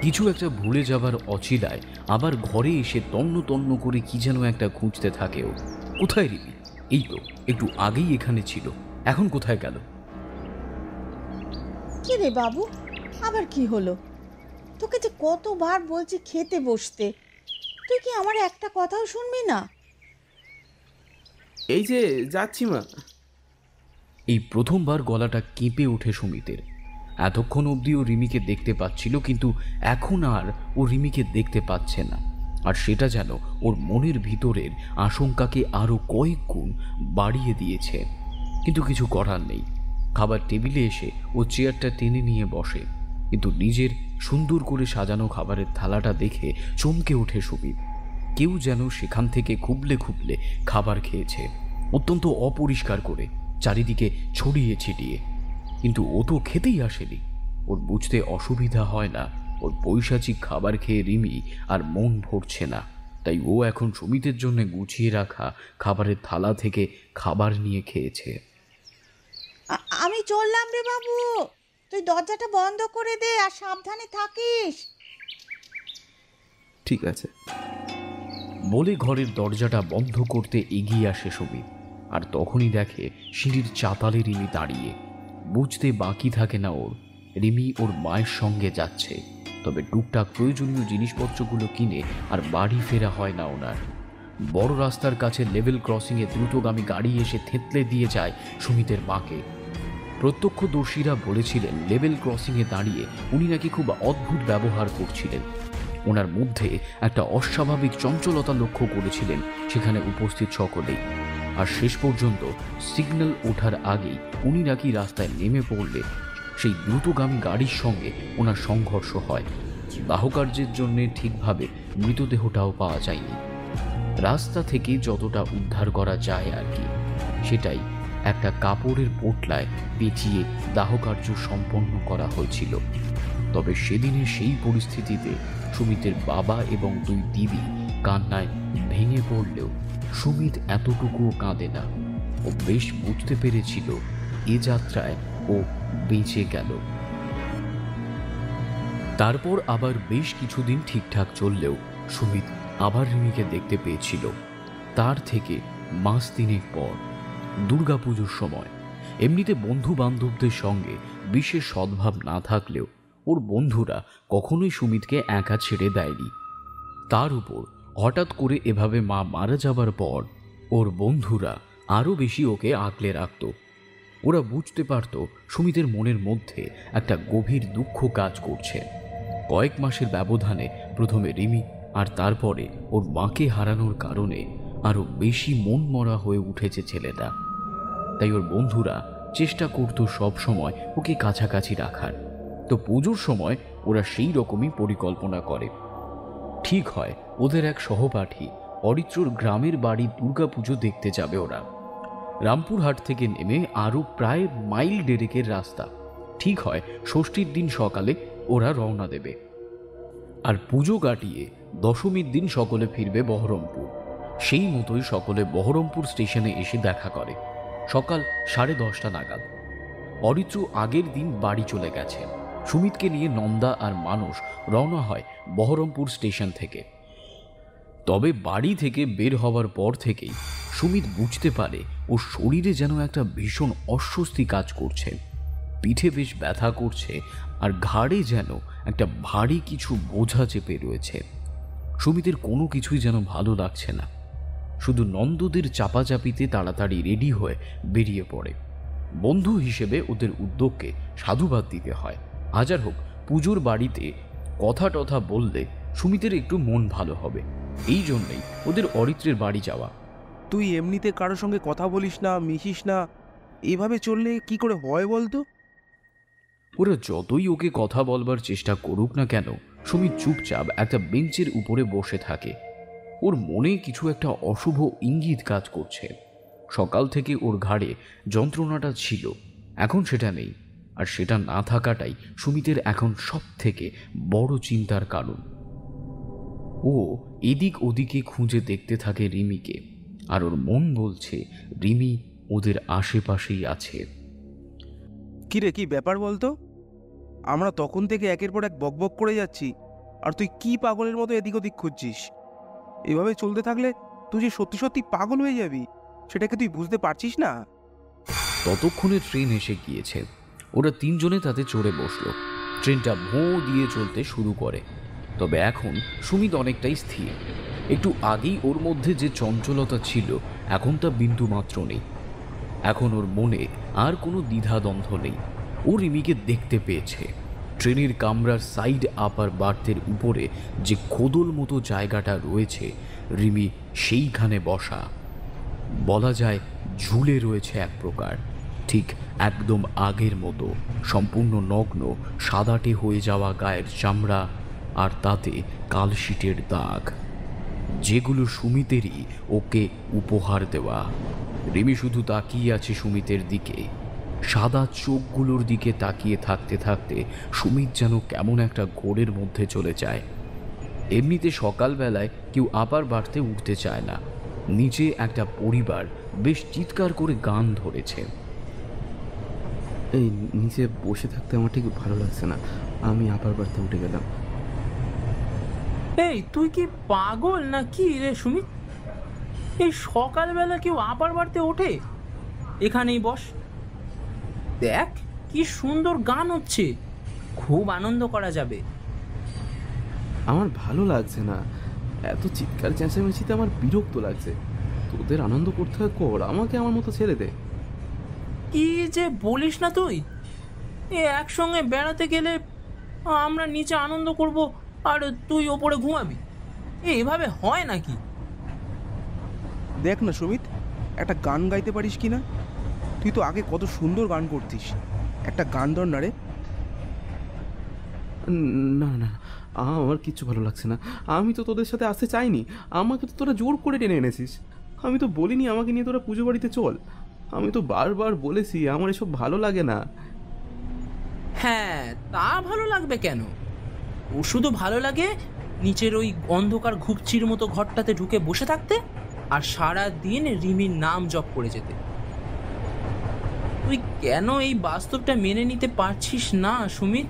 Speaker 2: কিছু একটা ভুলে যাবার অচিলায় আবার ঘরে এসে তন্ন তন্ন করে কি যেন একটা খুঁজতে থাকে ও। কোথায় রিমি? এই তো একটু আগেই এখানে ছিল, এখন কোথায় গেল?
Speaker 8: কি রে বাবু, আবার কি হলো? তোকে যে কতবার বলছি খেতে বসতে, তুই কি আমার একটা কথাও শুনবি না?
Speaker 1: এই যে যাচ্ছি মা।
Speaker 2: এই প্রথমবার গলাটা কেঁপে ওঠে সুমিতের। এতক্ষণ অবধি ও রিমিকে দেখতে পাচ্ছিল, কিন্তু এখন আর ও রিমিকে দেখতে পাচ্ছে না। আর সেটা যেন ওর মনের ভিতরের আশঙ্কাকে আরও কয়েক গুণ বাড়িয়ে দিয়েছে। কিন্তু কিছু করার নেই। খাবার টেবিলে এসে ও চেয়ারটা টেনে নিয়ে বসে, কিন্তু নিজের সুন্দর করে সাজানো খাবারের থালাটা দেখে চমকে ওঠে সুমিত। কেউ যেন সেখান থেকে খুবলে খুবলে খাবার খেয়েছে, অত্যন্ত অপরিষ্কার করে, চারিদিকে ছড়িয়ে ছিটিয়ে। কিন্তু ও তো খেতেই আসেনি। ওর বুঝতে অসুবিধা হয় না ওর পৈশাচিক খাবার খেয়ে রিমি আর মন ভরছে না। তাই ও এখন সুমিতের জন্য গুছিয়ে রাখা খাবারের থালা থেকে খাবার নিয়ে খেয়েছে।
Speaker 8: আমি চললাম রে বাবু, তুই দরজাটা বন্ধ করে দে আর সাবধানে থাকিস।
Speaker 1: ঠিক আছে।
Speaker 2: বলে ঘরের দরজাটা বন্ধ করতে এগিয়ে আসে সুমিত, আর তখনই দেখে সিঁড়ির চাতালে রিমি দাঁড়িয়ে। বুঝতে বাকি থাকে না ওর, রিমি ওর মায়ের সঙ্গে যাচ্ছে। তবে টুকটাক প্রয়োজনীয় জিনিসপত্রগুলো কিনে আর বাড়ি ফেরা হয় না ওনার। বড় রাস্তার কাছে লেভেল ক্রসিংয়ে দ্রুতগামী গাড়ি এসে থেতলে দিয়ে যায় সুমিতের মাকে। প্রত্যক্ষদর্শীরা বলেছিলেন লেভেল ক্রসিংয়ে দাঁড়িয়ে উনি নাকি খুব অদ্ভুত ব্যবহার করছিলেন। ওনার মধ্যে একটা অস্বাভাবিক চঞ্চলতা লক্ষ্য করেছিলেন সেখানে উপস্থিত সকলেই। আর শেষ পর্যন্ত সিগন্যাল ওঠার আগেই উনি নাকি রাস্তায় নেমে পড়লে সেই দ্রুতগামী গাড়ির সঙ্গে ওনার সংঘর্ষ হয়। দাহকার্যের জন্য ঠিকভাবে মৃতদেহটাও পাওয়া যায়নি। রাস্তা থেকে যতটা উদ্ধার করা যায় আর কি, সেটাই একটা কাপড়ের পোটলায় পেঁচিয়ে দাহকার্য সম্পন্ন করা হয়েছিল। তবে সেদিনের সেই পরিস্থিতিতে সুমিতের বাবা এবং দুই দিদি কান্নায় ভেঙে পড়লেও সুমিত এতটুকুও কাঁদে না। ও বেশ বুঝতে পেরেছিল এ যাত্রায় ও বেঁচে গেল। তারপর আবার বেশ কিছুদিন ঠিকঠাক চললেও সুমিত আবার রিমিকে দেখতে পেয়েছিল। তার থেকে মাস 3 পর দুর্গাপুজোর সময়। এমনিতে বন্ধু বান্ধবদের সঙ্গে বিশেষ সদ্ভাব না থাকলেও ওর বন্ধুরা কখনোই সুমিতকে একা ছেড়ে দেয়নি। তার উপর হঠাৎ করে এভাবে মা মারা যাবার পর ওর বন্ধুরা আরও বেশি ওকে আগলে রাখত। ওরা বুঝতে পারত সুমিতের মনের মধ্যে একটা গভীর দুঃখ কাজ করছে। কয়েক মাসের ব্যবধানে প্রথমে রিমি আর তারপরে ওর মাকে হারানোর কারণে আরও বেশি মন মরা হয়ে উঠেছে ছেলেটা। তাই ওর বন্ধুরা চেষ্টা করত সব সময় ওকে কাছাকাছি রাখার। তো পুজোর সময় ওরা সেই রকমই পরিকল্পনা করে। ঠিক হয় ওদের এক সহপাঠী অরিত্রর গ্রামের বাড়ি দুর্গাপুজো দেখতে যাবে ওরা। রামপুরহাট থেকে নেমে আরও প্রায় মাইল 1.5 রাস্তা। ঠিক হয় ষষ্ঠীর দিন সকালে ওরা রওনা দেবে, আর পুজো কাটিয়ে দশমীর দিন সকলে ফিরবে বহরমপুর। সেই মতোই সকলে বহরমপুর স্টেশনে এসে দেখা করে সকাল 10:30 নাগাদ। অরিত্র আগের দিন বাড়ি চলে গেছে। সুমিতকে নিয়ে নন্দা আর মানুষ রওনা হয় বহরমপুর স্টেশন থেকে। তবে বাড়ি থেকে বের হওয়ার পর থেকেই সুমিত বুঝতে পারে ওর শরীরে যেন একটা ভীষণ অস্বস্তি কাজ করছে। পিঠে বেশ ব্যথা করছে আর ঘাড়ে যেন একটা ভারী কিছু বোঝা চেপে রয়েছে। সুমিতের কোনো কিছুই যেন ভালো লাগছে না। শুধু নন্দদের চাপাচাপিতে তাড়াতাড়ি রেডি হয়ে বেরিয়ে পড়ে। বন্ধু হিসেবে ওদের উদ্যোগকে সাধুবাদ দিতে হয়। হাজার হোক পুজোর বাড়িতে কথা টথা বললে সুমিতের একটু মন ভালো হবে, এই জন্যই ওদের অরিত্রের বাড়ি যাওয়া।
Speaker 9: তুই এমনিতে কারোর সঙ্গে কথা বলিস না, মিশিস না, এভাবে চললে কি করে হয় বলতো?
Speaker 2: ওরা যতই ওকে কথা বলবার চেষ্টা করুক না কেন, সুমিত চুপচাপ একটা বেঞ্চের উপরে বসে থাকে। ওর মনে কিছু একটা অশুভ ইঙ্গিত কাজ করছে। সকাল থেকে ওর ঘাড়ে যন্ত্রণাটা ছিল, এখন সেটা নেই। আর সেটা না থাকাটাই সুমিতের এখন সব থেকে বড় চিন্তার কারণ। ও এদিক ওদিকে খুঁজে দেখতে থাকে রিমিকে, আর ওর মন বলছে রিমি ওদের আশেপাশেই আছে।
Speaker 9: কিরে, কি ব্যাপার বলতো? আমরা তখন থেকে একের পর এক বকবক করে যাচ্ছি, আর তুই কি পাগলের মতো এদিক ওদিক খুঁজছিস? এভাবে চলতে থাকলে তুই যে সত্যি সত্যি পাগল হয়ে যাবি, সেটাকে তুই বুঝতে পারছিস না?
Speaker 2: ততক্ষণে ট্রেন এসে গিয়েছে। ওরা 3 জনে তাতে চড়ে বসলো। ট্রেনটা ভোঁ দিয়ে চলতে শুরু করে। তবে এখন সুমিত অনেকটাই স্থির। একটু আগেই ওর মধ্যে যে চঞ্চলতা ছিল এখন তা বিন্দু মাত্র নেই। এখন ওর মনে আর কোনো দ্বিধাদ্বন্দ্ব নেই। ও রিমিকে দেখতে পেয়েছে। ট্রেনের কামরার সাইড আপার বার্থের উপরে যে খোদল মতো জায়গাটা রয়েছে, রিমি সেইখানে বসা। বলা যায় ঝুলে রয়েছে এক প্রকার, ঠিক একদম আগের মতো, সম্পূর্ণ নগ্ন, সাদাটে হয়ে যাওয়া গায়ের চামড়া, আর তাতে কালশিটের দাগ, যেগুলো সুমিতেরই ওকে উপহার দেওয়া। রিমি শুধু তাকিয়ে আছে সুমিতের দিকে। সাদা চোখগুলোর দিকে তাকিয়ে থাকতে থাকতে সুমিত যেন কেমন একটা ঘোরের মধ্যে চলে যায়। এমনিতে সকালবেলায় কেউ আপার বাড়তে উঠতে চায় না। নিচে একটা পরিবার বেশ চিৎকার করে গান ধরেছে।
Speaker 5: এই নিচে বসে থাকতে আমার ঠিক ভালো লাগছে না, আমি আপার বাড়িতে উঠে গেলাম।
Speaker 10: এই তুই কি পাগল না কি রে সুমিত? এই সকালবেলা কেউ আপার বাড়িতে ওঠে? এখানেই বস, দেখ কি সুন্দর গান হচ্ছে, খুব আনন্দ করা যাবে।
Speaker 5: আমার ভালো লাগছে না, এত চিৎকার চেঁচামেচিতে আমার বিরক্ত লাগছে। তোদের আনন্দ করতে হয় কর, আমাকে আমার মতো ছেড়ে দে।
Speaker 10: কি যে বলিস না তুই! একসঙ্গে বেড়াতে গেলে আমরা নিচে আনন্দ করব আর তুই ওপরে ঘুমাবি, এভাবে হয় নাকি?
Speaker 9: দেখ না সুমিত, একটা গান গাইতে পারিস কি না? তুই তো আগে কত সুন্দর গান করতিস, একটা গান ধর না রে।
Speaker 5: না না, আমার কিচ্ছু ভালো লাগছে না। আমি তো তোদের সাথে আসতে চাইনি, আমাকে তো তোরা জোর করে টেনে এনেছিস। আমি তো বলিনি আমাকে নিয়ে তোরা পুজো বাড়িতে চল, আমি তো বারবার বলেছি আমার এসব ভালো লাগে না।
Speaker 10: হ্যাঁ, তা ভালো লাগবে কেন? ও শুধু ভালো লাগে নিচের ওই অন্ধকার ঘুপচির মতো ঘরটাতে ঢুকে বসে থাকতে আর সারা দিন রিমির নাম জপ করে যেতে। তুই কেন এই বাস্তবটা মেনে নিতে পারছিস না সুমিত?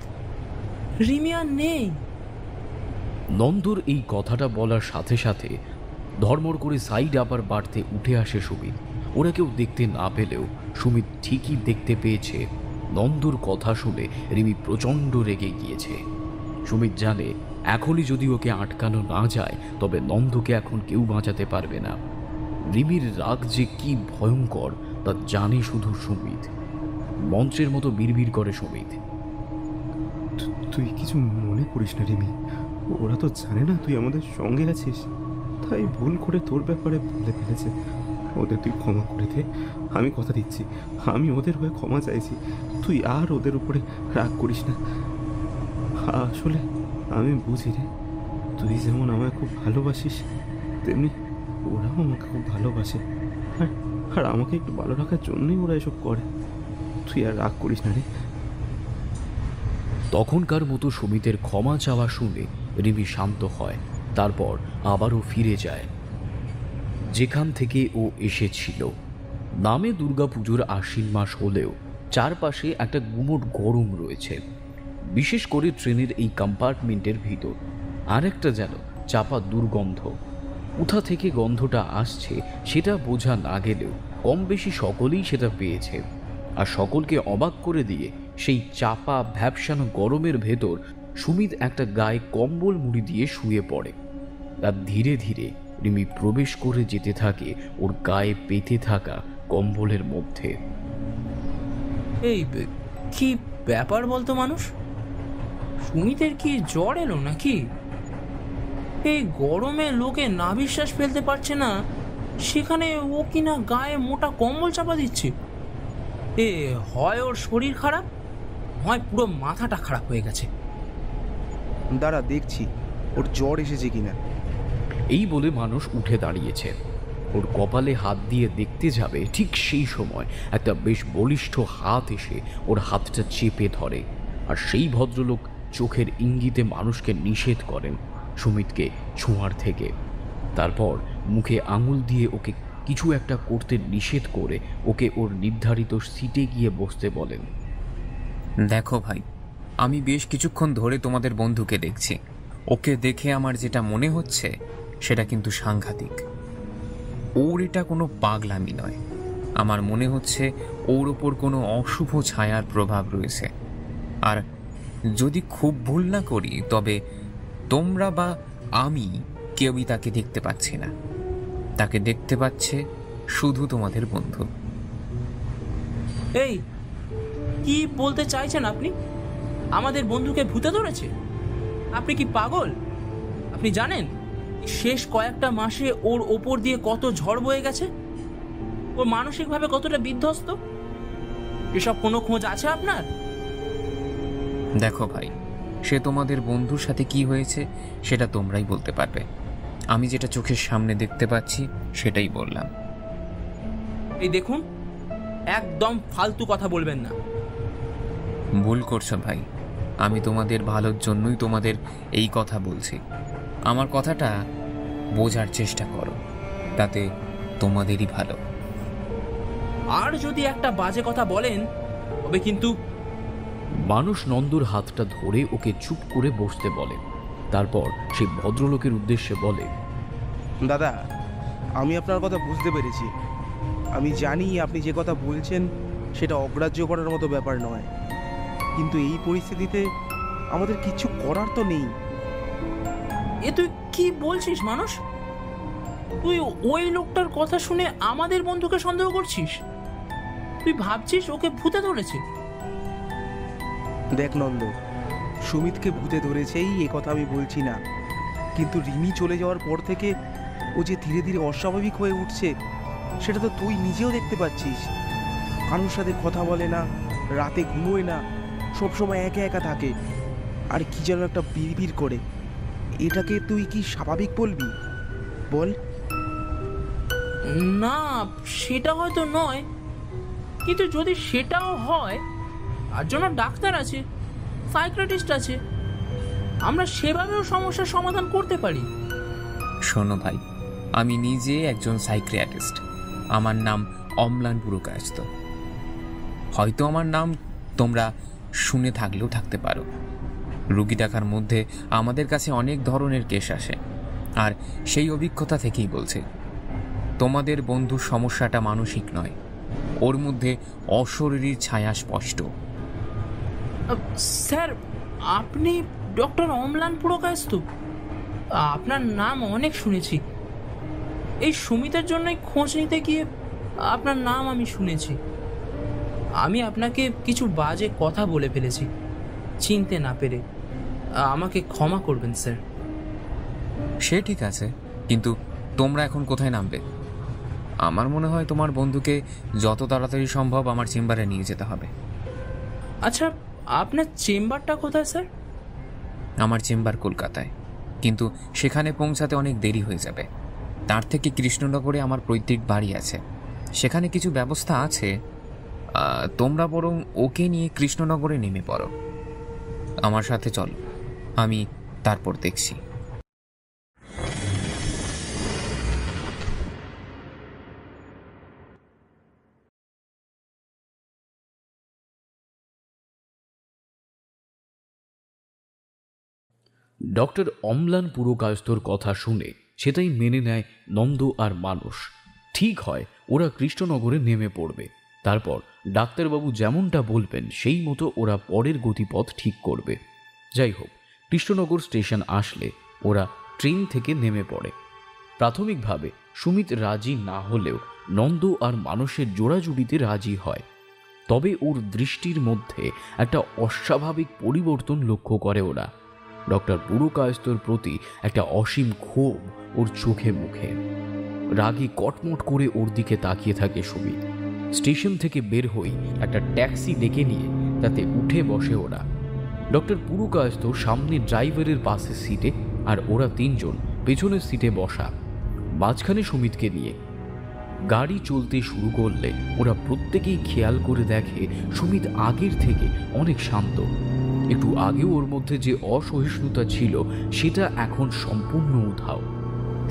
Speaker 10: রিমি আর নেই।
Speaker 2: নন্দর এই কথাটা বলার সাথে সাথে ধর্মর করে সাইড আবার বাড়তে উঠে আসে সুমিত। ওরা কেউ দেখতে না পেলেও সুমিত ঠিকই দেখতে পেয়েছে নন্দর কথা শুনে রিমি প্রচণ্ড রেগে গিয়েছে। সুমিত জানে এখনই যদি ওকে আটকানো না যায় তবে নন্দকে এখন কেউ বাঁচাতে পারবে না। রিমির রাগ যে কি ভয়ঙ্কর তা জানে শুধু সুমিত। মন্ত্রের মতো বিড়বিড় করে সুমিত,
Speaker 1: তুই কিছু মনে করিস না রিমি, ওরা তো জানে না তুই আমাদের সঙ্গে আছিস, তাই ভুল করে তোর ব্যাপারে বলে ফেলেছে। ওদের তুই ক্ষমা করে দে, আমি কথা দিচ্ছি, আমি ওদের হয়ে ক্ষমা চাইছি। তুই আর ওদের উপরে রাগ করিস না। আসলে আমি বুঝি রে, তুই যেমন আমায় খুব ভালোবাসিস তেমনি ওরাও আমাকে খুব ভালোবাসে, আর আমাকে একটু ভালো রাখার জন্যই ওরা এসব করে। তুই আর রাগ করিস না রে।
Speaker 2: তখনকার মতো সুমিতের ক্ষমা চাওয়া শুনে রিমি শান্ত হয়, তারপর আবারও ফিরে যায় যেখান থেকে ও এসেছিল। নামে দুর্গাপুজোর আশ্বিন মাস হলেও চারপাশে একটা গুমোট গরম রয়েছে, বিশেষ করে ট্রেনের এই কম্পার্টমেন্টের ভিতর। আর একটা যেন চাপা দুর্গন্ধ। কোথা থেকে গন্ধটা আসছে সেটা বোঝা না গেলেও কম বেশি সকলেই সেটা পেয়েছে। আর সকলকে অবাক করে দিয়ে সেই চাপা ভ্যাপসানো গরমের ভেতর সুমিত একটা গায়ে কম্বল মুড়ি দিয়ে শুয়ে পড়ে। আর ধীরে ধীরে রিমি প্রবেশ করে যেতে থাকে ওর গায়ে পেতে থাকা কম্বলের মধ্যে।
Speaker 10: এই কি ব্যাপার বলতো মানুষ? সুমিতের কি জ্বর এলো নাকি? এই গরমে লোকে নাভিশ্বাস ফেলতে পারছে না, সেখানে ও কিনা গায়ে মোটা কম্বল চাপা দিচ্ছে। হয় ওর শরীর খারাপ, হয় পুরো মাথাটা খারাপ হয়ে গেছে।
Speaker 9: দাঁড়া দেখছি ওর জ্বর এসেছে কিনা।
Speaker 2: এই বলে মানুষ উঠে দাঁড়িয়েছে। ওর কপালে হাত দিয়ে দেখতে যাবে, ঠিক সেই সময় একটা বেশ বলিষ্ঠ হাত এসে ওর হাতটা চেপে ধরে। আর সেই ভদ্রলোক চোখের ইঙ্গিতে মানুষকে নিষেধ করেন সুমিতকে ছোঁয়ার থেকে। তারপর মুখে আঙুল দিয়ে ওকে কিছু একটা করতে নিষেধ করে ওকে ওর নির্ধারিত সিটে গিয়ে বসতে বলেন।
Speaker 11: দেখো ভাই, আমি বেশ কিছুক্ষণ ধরে তোমাদের বন্ধুকে দেখছি। ওকে দেখে আমার যেটা মনে হচ্ছে সেটা কিন্তু সাংঘাতিক। ওর এটা কোনো পাগলামি নয়, আমার মনে হচ্ছে ওর ওপর কোনো অশুভ ছায়ার প্রভাব রয়েছে। আর যদি খুব ভুল না করি তবে তোমরা বা আমি কেউই তাকে দেখতে পাচ্ছি না। তাকে দেখতে পাচ্ছে শুধু তোমাদের বন্ধু।
Speaker 10: এই কি বলতে চাইছেন আপনি? আমাদের বন্ধুকে ভূতে ধরেছে? আপনি কি পাগল? আপনি জানেন শেষ কয়েকটা মাসে ওর ওপর দিয়ে কত ঝড় বয়ে গেছে? ও মানসিকভাবে কতটা বিধ্বস্ত, এসব কোনো খোঁজ আছে আপনার?
Speaker 11: দেখো ভাই, সে তোমাদের বন্ধুর সাথে কি হয়েছে সেটা তোমরাই বলতে পারবে। আমি যেটা চোখের সামনে দেখতে পাচ্ছি সেটাই বললাম।
Speaker 10: এই দেখুন, একদম ফালতু কথা বলবেন না।
Speaker 11: ভুল করছো ভাই, আমি তোমাদের ভালোর জন্যই তোমাদের এই কথা বলছি। আমার কথাটা বোঝার চেষ্টা করো, তাতে তোমাদেরই ভালো।
Speaker 10: আর যদি একটা বাজে কথা বলেন তবে কিন্তু
Speaker 2: মানুষ নন্দর হাতটা ধরে ওকে চুপ করে বসতে বলে। তারপর সে ভদ্রলোকের উদ্দেশ্যে বলে,
Speaker 9: দাদা, আমি আপনার কথা বুঝতে পেরেছি। আমি জানি আপনি যে কথা বলছেন সেটা অগ্রাহ্য করার মতো ব্যাপার নয়, কিন্তু এই পরিস্থিতিতে আমাদের কিছু করার তো নেই।
Speaker 10: এ তুই কি বলছিস মানুষ? তুই ওই লোকটার কথা শুনে আমাদের বন্ধুকে সন্দেহ করছিস? তুই ভাবছিস ওকে ভূতে ধরেছে?
Speaker 9: দেখ নন্দ, সুমিতকে ভূতে ধরেছেই এ কথা আমি বলছি না, কিন্তু রিমি চলে যাওয়ার পর থেকে ও যে ধীরে ধীরে অস্বাভাবিক হয়ে উঠছে সেটা তো তুই নিজেও দেখতে পাচ্ছিস। কারোর সাথে কথা বলে না, রাতে ঘুমোয় না, সবসময় একা একা থাকে, আর কি যেন একটা বিড়বিড় করে। এটাকে তুই কি স্বাভাবিক বলবি বল?
Speaker 10: না, সেটা হয়তো নয়, কিন্তু যদি সেটাও হয় তার জন্য ডাক্তার আছে, সাইকিয়াট্রিস্ট আছে, আমরা সেভাবেও সমস্যার সমাধান করতে পারি।
Speaker 11: শোনো ভাই, আমি নিজে একজন সাইকিয়াট্রিস্ট। আমার নাম অম্লান পুরকায়স্থ। হয়তো আমার নাম তোমরা শুনে থাকলেও থাকতে পারো। রুগী দেখার মধ্যে আমাদের কাছে অনেক ধরনের কেস আসে, আর সেই অভিজ্ঞতা থেকেই বলছি, তোমাদের বন্ধুর সমস্যাটা মানসিক নয়, ওর মধ্যে অশরীরীর ছায়া স্পষ্ট।
Speaker 10: স্যার, আপনি ডক্টর অম্লান পুরকায়স্থ? আপনার নাম অনেক শুনেছি। এই সুমিতের জন্যই খোঁজ নিতে গিয়ে আপনার নাম আমি শুনেছি। আমি আপনাকে কিছু বাজে কথা বলে ফেলেছি চিনতে না পেরে। আমাকে ক্ষমা করবেন স্যার।
Speaker 11: সে ঠিক আছে, কিন্তু তোমরা এখন কোথায় নামবে? আমার মনে হয় তোমার বন্ধুকে যত তাড়াতাড়ি সম্ভব আমার চেম্বারে নিয়ে যেতে হবে।
Speaker 10: আচ্ছা, আপনার চেম্বারটা কোথায় স্যার?
Speaker 11: আমার চেম্বার কলকাতায়, কিন্তু সেখানে পৌঁছাতে অনেক দেরি হয়ে যাবে। তার থেকে কৃষ্ণনগরে আমার পৈতৃক বাড়ি আছে, সেখানে কিছু ব্যবস্থা আছে। তোমরা বরং ওকে নিয়ে কৃষ্ণনগরে নেমে পড়ো, আমার সাথে চলো, আমি তারপর দেখছি।
Speaker 2: ডক্টর অম্লান পুরকায়স্থর কথা শুনে সেটাই মেনে নেয় নন্দ আর মানুষ। ঠিক হয় ওরা কৃষ্ণনগরে নেমে পড়বে, তারপর ডাক্তারবাবু যেমনটা বলবেন সেই মতো ওরা পরের গতিপথ ঠিক করবে। যাই হোক, কৃষ্ণনগর স্টেশন আসলে ওরা ট্রেন থেকে নেমে পড়ে। প্রাথমিকভাবে সুমিত রাজি না হলেও নন্দ আর মানুষের জোড়াজুড়িতে রাজি হয়। তবে ওর দৃষ্টির মধ্যে একটা অস্বাভাবিক পরিবর্তন লক্ষ্য করে ওরা। ডক্টর পুরকায়স্থর প্রতি একটা অসীম ক্ষোভ ওর চোখে মুখে। রাগে কটমট করে ওর দিকে তাকিয়ে থাকে সুমিত। স্টেশন থেকে বের হই একটা ট্যাক্সি ডেকে নিয়ে তাতে উঠে বসে ওরা। ডক্টর পুরকায়স্থ সামনে ড্রাইভারের পাশের সিটে, আর ওরা তিনজন পেছনের সিটে বসা, মাঝখানে সুমিতকে নিয়ে। গাড়ি চলতে শুরু করলে ওরা প্রত্যেকেই খেয়াল করে দেখে সুমিত আগের থেকে অনেক শান্ত। একটু আগেও ওর মধ্যে যে অসহিষ্ণুতা ছিল সেটা এখন সম্পূর্ণ উধাও।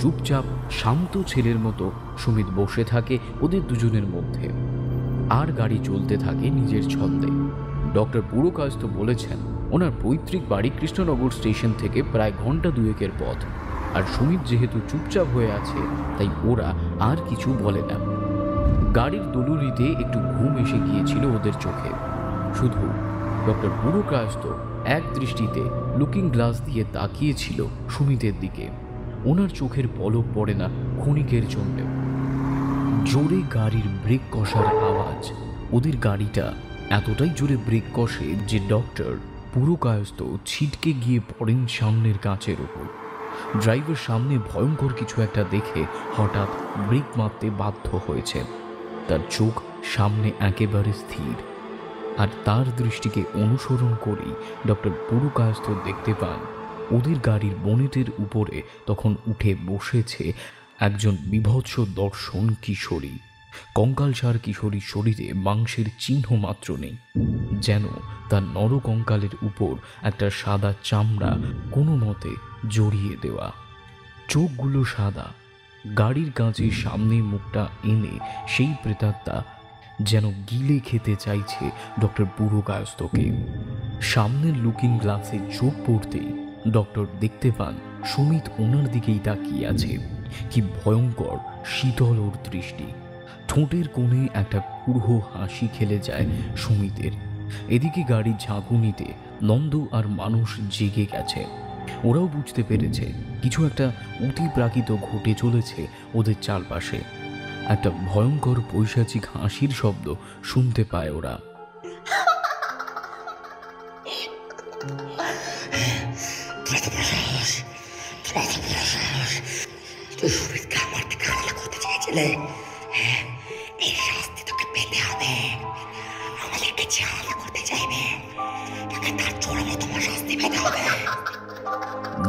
Speaker 2: চুপচাপ শান্ত ছেলের মতো সুমিত বসে থাকে ওদের দুজনের মধ্যে, আর গাড়ি চলতে থাকে নিজের ছন্দে। ডক্টর পুরকায়স্থ বলেছেন ওনার পৈতৃক বাড়ি কৃষ্ণনগর স্টেশন থেকে প্রায় ঘন্টা দুয়েকের পথ, আর সুমিত যেহেতু চুপচাপ হয়ে আছে তাই ওরা আর কিছু বলে না। গাড়ির দোলুরিতে একটু ঘুম এসে গিয়েছিল ওদের চোখে। শুধু ডক্টর পুরকায়স্থ এক দৃষ্টিতে লুকিং গ্লাস দিয়ে তাকিয়েছিল সুমিতের দিকে। ওনার চোখের পলক পড়ে না ক্ষণিকের জন্য। জোরে গাড়ির ব্রেক কষার আওয়াজ। ওদের গাড়িটা এতটাই জোরে ব্রেক কষে যে ডক্টর পুরকায়স্থ ছিটকে গিয়ে পড়েন সামনের কাঁচের ওপর। ড্রাইভার সামনে ভয়ঙ্কর কিছু একটা দেখে হঠাৎ ব্রেক মারতে বাধ্য হয়েছে। তার চোখ সামনে একেবারে স্থির, আর তার দৃষ্টিকে অনুসরণ করেই ডক্টর পুরকায়স্থ দেখতে পান ওদের গাড়ির বনেটের উপরে তখন উঠে বসেছে একজন বিভৎস দর্শন কিশোরী। কঙ্কালসার কিশোরীর শরীরে মাংসের চিহ্ন মাত্র নেই, যেন তার নরকঙ্কালের উপর একটা সাদা চামড়া কোনো মতে জড়িয়ে দেওয়া। চোখগুলো সাদা। গাড়ির কাঁচের সামনে মুখটা এনে সেই প্রেতাত্মা যেন গিলে খেতে চাইছে ডক্টর পুরকায়স্থকে। সামনের লুকিং গ্লাসে চোখ পড়তেই ডক্টর দেখতে পান সুমিত ওনার দিকেই তাকিয়ে আছে। কি ভয়ঙ্কর শীতল ওর দৃষ্টি। ঠোঁটের কোণে একটা কুড়ো হাসি খেলে যায় সুমিতের। এদিকে গাড়ির ঝাঁকুনিতে নন্দ আর মানুষ জেগে গেছে। ওরাও বুঝতে পেরেছে কিছু একটা অতিপ্রাকৃত ঘটে চলেছে ওদের চারপাশে। একটা ভয়ঙ্কর পৈশাচিক হাসির শব্দ শুনতে পায় ওরা।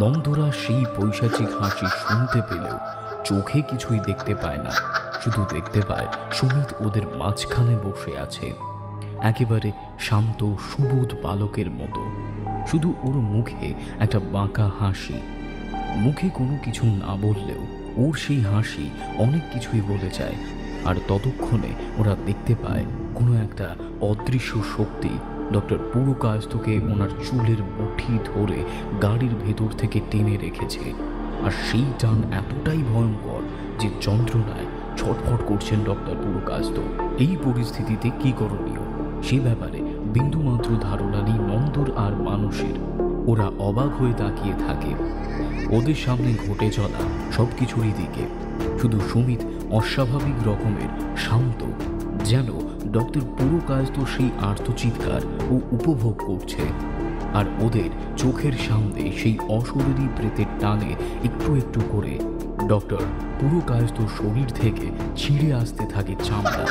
Speaker 2: নন্দরা সেই পৈশাচিক হাসি শুনতে পেলেও চোখে কিছুই দেখতে পায় না, শুধু দেখতে পায় সুমিত ওদের মাঝখানে বসে আছে, একেবারে শান্ত সুবোধ বালকের মতো। শুধু ওর মুখে একটা বাঁকা হাসি। মুখে কোনো কিছু না বললেও ওর সেই হাসি অনেক কিছুই বলে যায়। আর ততক্ষণে ওরা দেখতে পায় কোনো একটা অদৃশ্য শক্তি ডক্টর পুরকায়স্থকে ওনার চুলের মুঠি ধরে গাড়ির ভেতর থেকে টেনে রেখেছে। আর সেই টান এতটাই ভয়ঙ্কর যে যন্ত্রণায় ছটফট করছেন ডক্টর পুরকায়স্থ। এই পরিস্থিতিতে কি করণীয় সে ব্যাপারে বিন্দুমাত্র ধারণা নেই নন্দর আর মানুষের। ওরা অবাক হয়ে তাকিয়ে থাকে ওদের সামনে ঘটে চলা সব কিছুরই দিকে। শুধু সুমিত অস্বাভাবিক রকমের শান্ত, যেন ডক্টর পুরকায়স্থ সেই আর্তচিৎকার ও উপভোগ করছে। আর ওদের চোখের সামনে সেই অশরীরী প্রেতের টানে একটু একটু করে ডক্টর পুরকায়স্থ শরীর থেকে ছিঁড়ে আসতে থাকে চামড়া।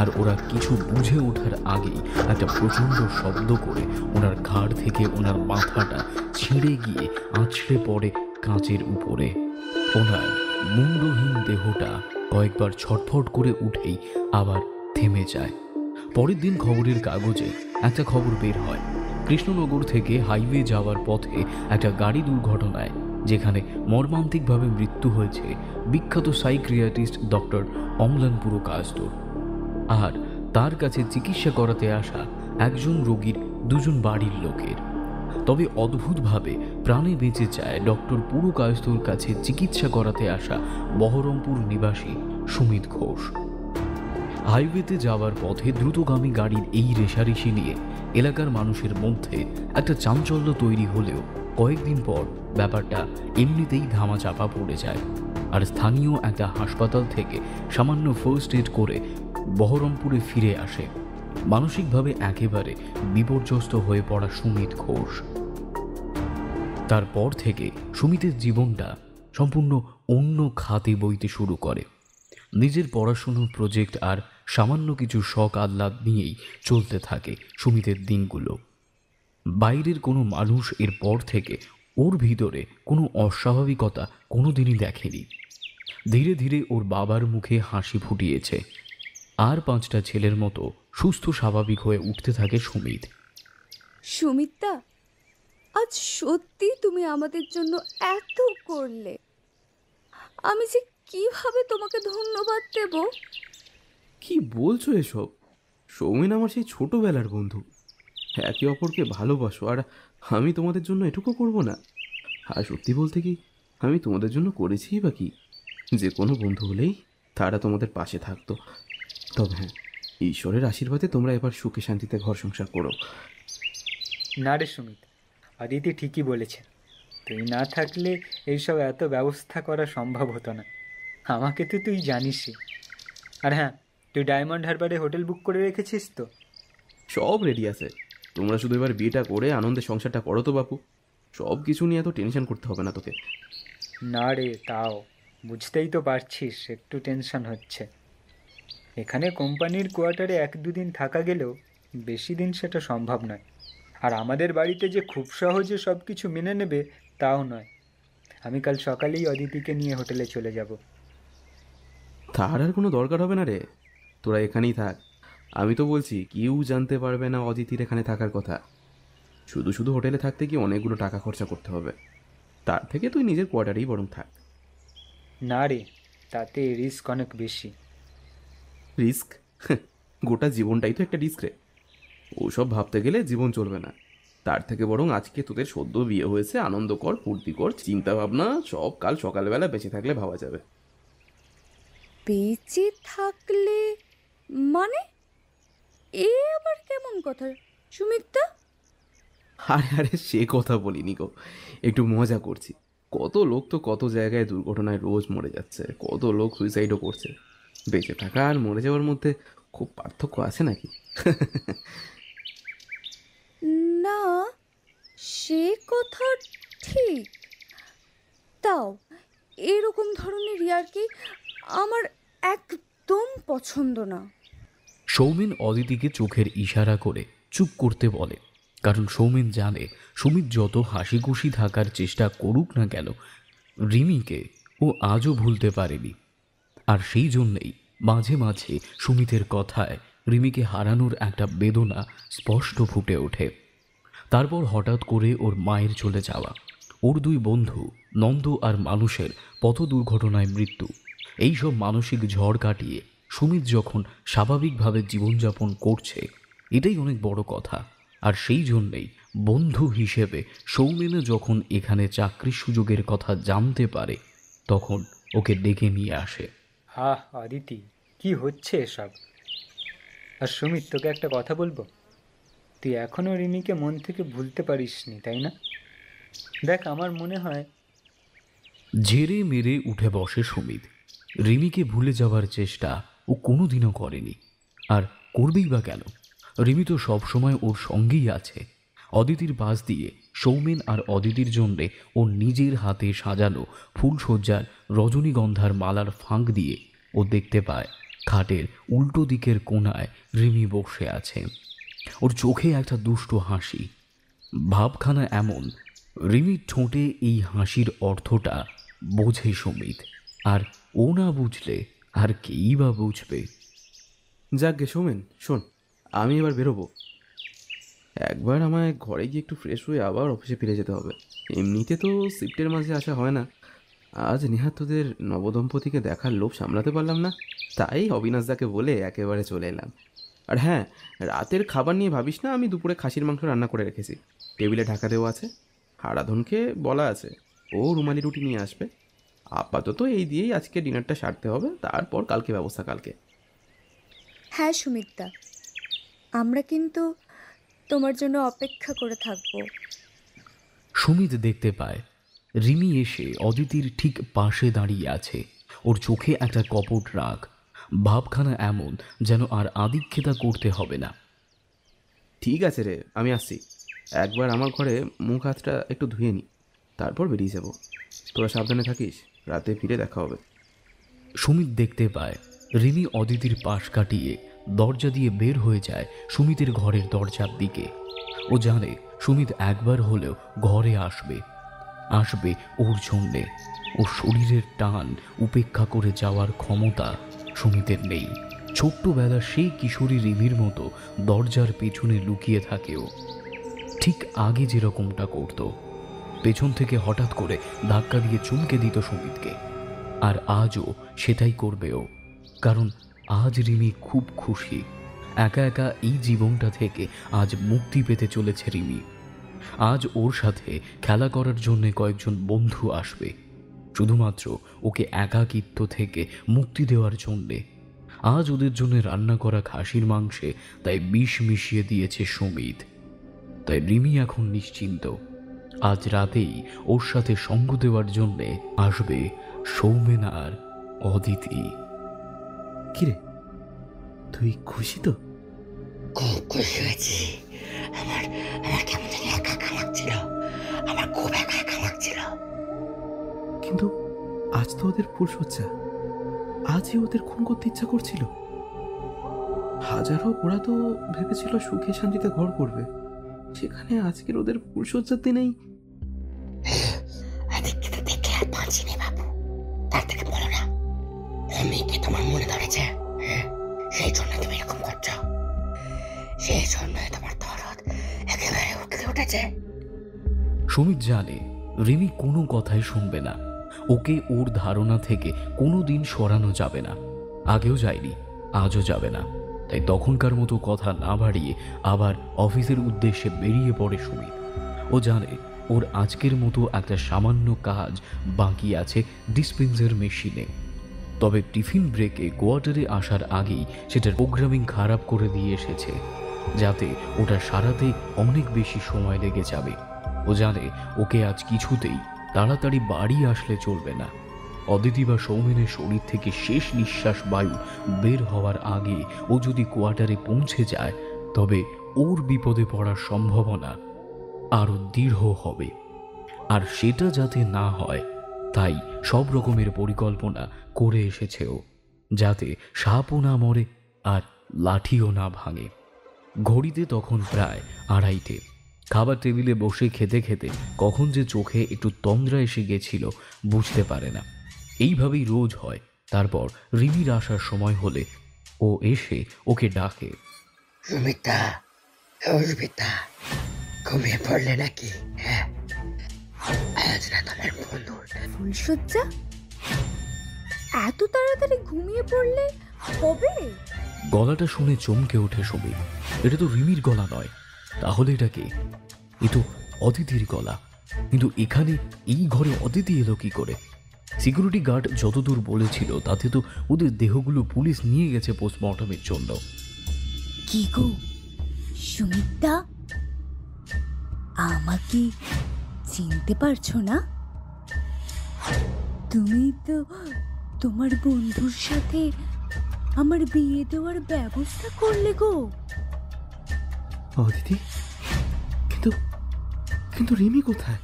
Speaker 2: আর ওরা কিছু বুঝে ওঠার আগেই একটা প্রচণ্ড শব্দ করে ওনার ঘাড় থেকে ওনার মাথাটা ছিঁড়ে গিয়ে আছড়ে পড়ে কাঁচের উপরে। ওনার মুন্ডহীন দেহটা কয়েকবার ছটফট করে উঠেই আবার থেমে যায়। পরের দিন খবরের কাগজে একটা খবর বের হয়, কৃষ্ণনগর থেকে হাইওয়ে যাওয়ার পথে একটা গাড়ি দুর্ঘটনায় যেখানে মর্মান্তিকভাবে মৃত্যু হয়েছে বিখ্যাত সাইকিয়াট্রিস্ট ডক্টর অম্লান পুরকায়স্থর। আর তার কাছে চিকিৎসা করাতে আসা একজন রোগীর দুজন বাড়ির লোকের। তবে অদ্ভুতভাবে প্রাণে বেঁচে যায় ডক্টর পুরকায়স্থর কাছে চিকিৎসা করাতে আসা বহরমপুর নিবাসী সুমিত ঘোষ। হাইওয়েতে যাওয়ার পথে দ্রুতগামী গাড়ির এই রেশারেশি নিয়ে এলাকার মানুষের মধ্যে একটা চাঞ্চল্য তৈরি হলেও কয়েকদিন পর ব্যাপারটা এমনিতেই ধামাচাপা পড়ে যায়। আর স্থানীয় একটা হাসপাতাল থেকে সামান্য ফার্স্ট এড করে বহরমপুরে ফিরে আসে মানসিকভাবে একেবারে বিপর্যস্ত হয়ে পড়া সুমিত ঘোষ। তারপর থেকে সুমিতের জীবনটা সম্পূর্ণ অন্য খাতে বইতে শুরু করে। নিজের পড়াশুনোর প্রজেক্ট আর সামান্য কিছু শখ আহ্লাদ নিয়েই চলতে থাকে সুমিতের দিনগুলো। বাইরের কোনো মানুষ এরপর থেকে ওর ভিতরে কোনো অস্বাভাবিকতা কোনোদিনই দেখেনি। ধীরে ধীরে ওর বাবার মুখে হাসি ফুটিয়েছে। আর 5টা ছেলের মতো সুস্থ স্বাভাবিক হয়ে উঠতে থাকে সুমিত।
Speaker 3: সুমিতদা, আজ সত্যি তুমি আমাদের জন্য এত করলে। আমি যে কিভাবে তোমাকে ধন্যবাদ দেব।
Speaker 1: কি বলছো এসব? সৌমেন আমার সেই ছোটবেলার বন্ধু, একে অপরকে ভালোবাসো, আর আমি তোমাদের জন্য এটুকু করব না? আর সত্যি বলতে কি, আমি তোমাদের জন্য করেছি বা কি? যে কোনো বন্ধু হলেই তারা তোমাদের পাশে থাকতো। তবে হ্যাঁ, ঈশ্বরের আশীর্বাদে তোমরা এবার সুখে শান্তিতে ঘর সংসার করো।
Speaker 4: না রে সুমিত, অদিতি ঠিকই বলেছে। তুই না থাকলে এইসব এত ব্যবস্থা করা সম্ভব হতো না। আমাকে তো তুই জানিসই। আর হ্যাঁ, তুই ডায়মন্ড হারবারে হোটেল বুক করে রেখেছিস তো?
Speaker 1: সব রেডি আছে, তোমরা শুধু এবার বিয়েটা করে আনন্দে সংসারটা করো তো বাপু। সব কিছু নিয়ে এত টেনশন করতে হবে না তোকে।
Speaker 4: না রে, তাও বুঝতেই তো পারছিস একটু টেনশন হচ্ছে। এখানে কোম্পানির কোয়ার্টারে 1-2 দিন থাকা গেলেও বেশি দিন সেটা সম্ভব নয়। আর আমাদের বাড়িতে যে খুব সহজে সব কিছু মেনে নেবে তাও নয়। আমি কাল সকালেই অদিতিকে নিয়ে হোটেলে চলে যাব।
Speaker 1: তার আর কোনো দরকার হবে না রে, তোরা এখানেই থাক। আমি তো বলছি কেউ জানতে পারবে না অদিতির এখানে থাকার কথা। শুধু শুধু হোটেলে থাকতে গিয়ে অনেকগুলো টাকা খরচা করতে হবে। তার থেকে তুই নিজের কোয়ার্টারেই বরং থাক।
Speaker 4: না রে, তাতে রিস্ক অনেক বেশি।
Speaker 1: রিস্ক?
Speaker 12: গোটা জীবনটাই তো একটা ডিস্ক্রে। ওসব ভাবতে গেলে জীবন চলবে না। তার থেকে বরং আজকে তোদের সদ্য বিয়ে হয়েছে, আনন্দ কর, ফুর্তি কর, চিন্তা ভাবনা সব কাল সকালবেলা বেঁচে থাকলে ভাবা যাবে।
Speaker 3: বেঁচে থাকলে মানে? এ আবার কেমন কথা সুমিত্রা?
Speaker 12: আরে আরে সে কথা বলিনি গো, একটু মজা করছি। কত লোক তো কত জায়গায় দুর্ঘটনায় রোজ মরে যাচ্ছে, কত লোক সুইসাইডও করছে। বেঁচে থাকা আর মরে যাওয়ার মধ্যে খুব পার্থক্য আছে নাকি?
Speaker 3: না, সে কথা ঠিক। তাও এরকম ধরনের ইয়ার্কি আমার একদম পছন্দ না।
Speaker 2: সৌমেন অদিতিকে চোখের ইশারা করে চুপ করতে বলে, কারণ সৌমেন জানে সুমিত যত হাসি খুশি থাকার চেষ্টা করুক না কেন, রিমিকে ও আজও ভুলতে পারেনি। আর সেই জন্যেই মাঝে মাঝে সুমিতের কথায় রিমিকে হারানোর একটা বেদনা স্পষ্ট ফুটে ওঠে। তারপর হঠাৎ করে ওর মায়ের চলে যাওয়া, ওর দুই বন্ধু নন্দ আর মানুষের পথ দুর্ঘটনায় মৃত্যু, এইসব মানসিক ঝড় কাটিয়ে সুমিত যখন স্বাভাবিকভাবে জীবনযাপন করছে, এটাই অনেক বড় কথা। আর সেই জন্যেই বন্ধু হিসেবে সৌমেনও যখন এখানে চাকরির সুযোগের কথা জানতে পারে, তখন ওকে ডেকে নিয়ে আসে।
Speaker 4: আহ অদিতি, কি হচ্ছে এসব? আর সুমিত, তোকে একটা কথা বলবো। তুই এখনও রিমিকে মন থেকে ভুলতে পারিসনি, তাই না? দেখ, আমার মনে হয়।
Speaker 2: ঝেড়ে মেরে উঠে বসে সুমিত। রিমিকে ভুলে যাওয়ার চেষ্টা ও কোনোদিনও করেনি, আর করবেই বা কেন? রিমি তো সবসময় ওর সঙ্গেই আছে। অদিতির পাশ দিয়ে সৌমেন আর অদিতির জন্যে ওর নিজের হাতে সাজানো ফুলসজ্জার রজনীগন্ধার মালার ফাঁক দিয়ে ও দেখতে পায় খাটের উল্টো দিকের কোণায় রিমি বসে আছে। ওর চোখে একটা দুষ্ট হাসি, ভাবখানা এমন, রিমির ঠোঁটে এই হাসির অর্থটা বোঝে সুমিত। আর ও না বুঝলে আর কেই বা বুঝবে?
Speaker 12: যাক গে সৌমেন, শোন, আমি এবার বেরোবো। একবার আমায় ঘরে গিয়ে একটু ফ্রেশ হয়ে আবার অফিসে ফিরে যেতে হবে। এমনিতে তো শিফটের মাঝে আসা হয় না। আজ নেহাত তোদের নবদম্পতিকে দেখার লোভ সামলাতে পারলাম না, তাই অবিনাশদাকে বলে একেবারে চলে এলাম। আর হ্যাঁ, রাতের খাবার নিয়ে ভাবিস না, আমি দুপুরে খাসির মাংস রান্না করে রেখেছি, টেবিলে ঢাকা দেওয়া আছে। হারাধনকে বলা আছে ও রুমালি রুটি নিয়ে আসবে। আপাতত এই দিয়েই আজকে ডিনারটা সারতে হবে, তারপর কালকে ব্যবস্থা কালকে।
Speaker 3: হ্যাঁ সুমিত্রা, আমরা কিন্তু তোমার জন্য অপেক্ষা করে থাকবো।
Speaker 2: সুমিত দেখতে পায় রিমি এসে অদিতির ঠিক পাশে দাঁড়িয়ে আছে। ওর চোখে একটা কপট রাগ, ভাবখানা এমন যেন আর আদিক্ষেতা করতে হবে না।
Speaker 12: ঠিক আছে রে, আমি আসছি। একবার আমার ঘরে মুখ হাতটা একটু ধুয়ে নি, তারপর বেরিয়ে যাব। তোরা সাবধানে থাকিস, রাতে ফিরে দেখা হবে।
Speaker 2: সুমিত দেখতে পায় রিমি অদিতির পাশ কাটিয়ে দরজা দিয়ে বের হয়ে যায় সুমিতের ঘরের দরজার দিকে। ও জানে সুমিত একবার হলেও ঘরে আসবে, আসবে ওর জন্যে। ও শরীরের টান উপেক্ষা করে যাওয়ার ক্ষমতা সুমিতের নেই। ছোট্টবেলা সেই কিশোরী রিমির মতো দরজার পেছনে লুকিয়ে থাকেও, ঠিক আগে যেরকমটা করত। পেছন থেকে হঠাৎ করে ধাক্কা দিয়ে চুমকে দিত সুমিতকে। আর আজও সেটাই করবে ও, কারণ আজ রিমি খুব খুশি। একা একা এই জীবনটা থেকে আজ মুক্তি পেতে চলেছে রিমি। আজ ওর সাথে খেলা করার জন্য কয়েকজন বন্ধু আসবে, শুধুমাত্র ওকে একাকিত্ব থেকে মুক্তি দেওয়ার জন্যে। আজ ওদের জন্য রান্না করা খাসির মাংসে তাই বিষ মিশিয়ে দিয়েছে সুমিত। তাই রিমি এখন নিশ্চিন্ত, আজ রাতেই ওর সাথে সঙ্গ দেওয়ার জন্যে আসবে সৌমেন আর অদিতি।
Speaker 5: কিরে, তুই খুশি তো?
Speaker 13: খুব খুশি হয়েছি। আমার আমার কেমন জানি একা একা লাগছিল, আমার খুব একা একা লাগছিল।
Speaker 1: কিন্তু আজ তো ওদের ফুলসজ্জা, আজই ওদের খুন করতে ইচ্ছা করছিল। হাজারো ওরা তো ভেবেছিল সুখে শান্তিতে ঘর করবে, সেখানে আজকের ওদের ফুলসজ্জার দিনেই।
Speaker 13: দেখতে তো দেখে আর বাঁচিনি বাবু। তার থেকে বলো না, মেয়েকে তোমার মনে ধরেছে, সেই জন্য তুমি এরকম করছো, সেই জন্য তোমার দরদ একেবারে উঠলে উঠেছে।
Speaker 2: সুমিত জানে রিমি কোনো কথাই শুনবে না। ওকে ওর ধারণা থেকে কোনো দিন সরানো যাবে না, আগেও যায়নি, আজও যাবে না। তাই তখনকার মতো কথা না বাড়িয়ে আবার অফিসের উদ্দেশ্যে বেরিয়ে পড়ে সুমিত। ও জানে ওর আজকের মতো একটা সামান্য কাজ বাকি আছে ডিসপেন্সার মেশিনে। তবে টিফিন ব্রেকে কোয়ার্টারে আসার আগেই সেটার প্রোগ্রামিং খারাপ করে দিয়ে এসেছে, যাতে ওটা সারাতে অনেক বেশি সময় লেগে যাবে। ও জানে ওকে আজ কিছুতেই তাড়াতাড়ি বাড়ি আসলে চলবে না। অদিতি বা সৌমেনের শরীর থেকে শেষ নিঃশ্বাস বায়ু বের হওয়ার আগে ও যদি কোয়ার্টারে পৌঁছে যায়, তবে ওর বিপদে পড়ার সম্ভাবনা আরও দৃঢ় হবে। আর সেটা যাতে না হয়, তাই সব রকমের পরিকল্পনা করে এসেছে ও, যাতে সাপও না মরে আর লাঠিও না ভাঙে। ঘড়িতে তখন প্রায় 2:30। খাবার টেবিলে বসে খেতে খেতে কখন যে চোখে একটু তন্দ্রা এসে গেছিল বুঝতে পারে না। এইভাবেই রোজ হয়। তারপর রিমির আসার সময় হলে ও এসে ওকে ডাকে,
Speaker 13: সুমিতা, ও সুমিতা, ঘুমিয়ে পড়লে নাকি? হ্যাঁ, আজ না তোমার বন্ধুর
Speaker 3: ফুলশয্যা? এত তাড়াতাড়ি ঘুমিয়ে পড়লে হবে?
Speaker 2: গলাটা শুনে চমকে ওঠে সুমিত। এটা তো রিমির গলা নয়, তাহলে এটা কে? এ তো অদিতির গলা। কিন্তু এখানে এই ঘরে অদিতি এলো কি করে? সিকিউরিটি গার্ড যতদূর বলেছিল তাতে তো ওদের দেহগুলো পুলিশ নিয়ে গেছে পোস্টমর্টমের জন্য।
Speaker 3: কি গো সুমিতা, আমাকে চিনতে পারছো না? তুমি তো তোমার বন্ধুর সাথে আমার বিয়ে দেওয়ার ব্যবস্থা করলে গো।
Speaker 1: অদিতি, কিন্তু কিন্তু রিমি কোথায়?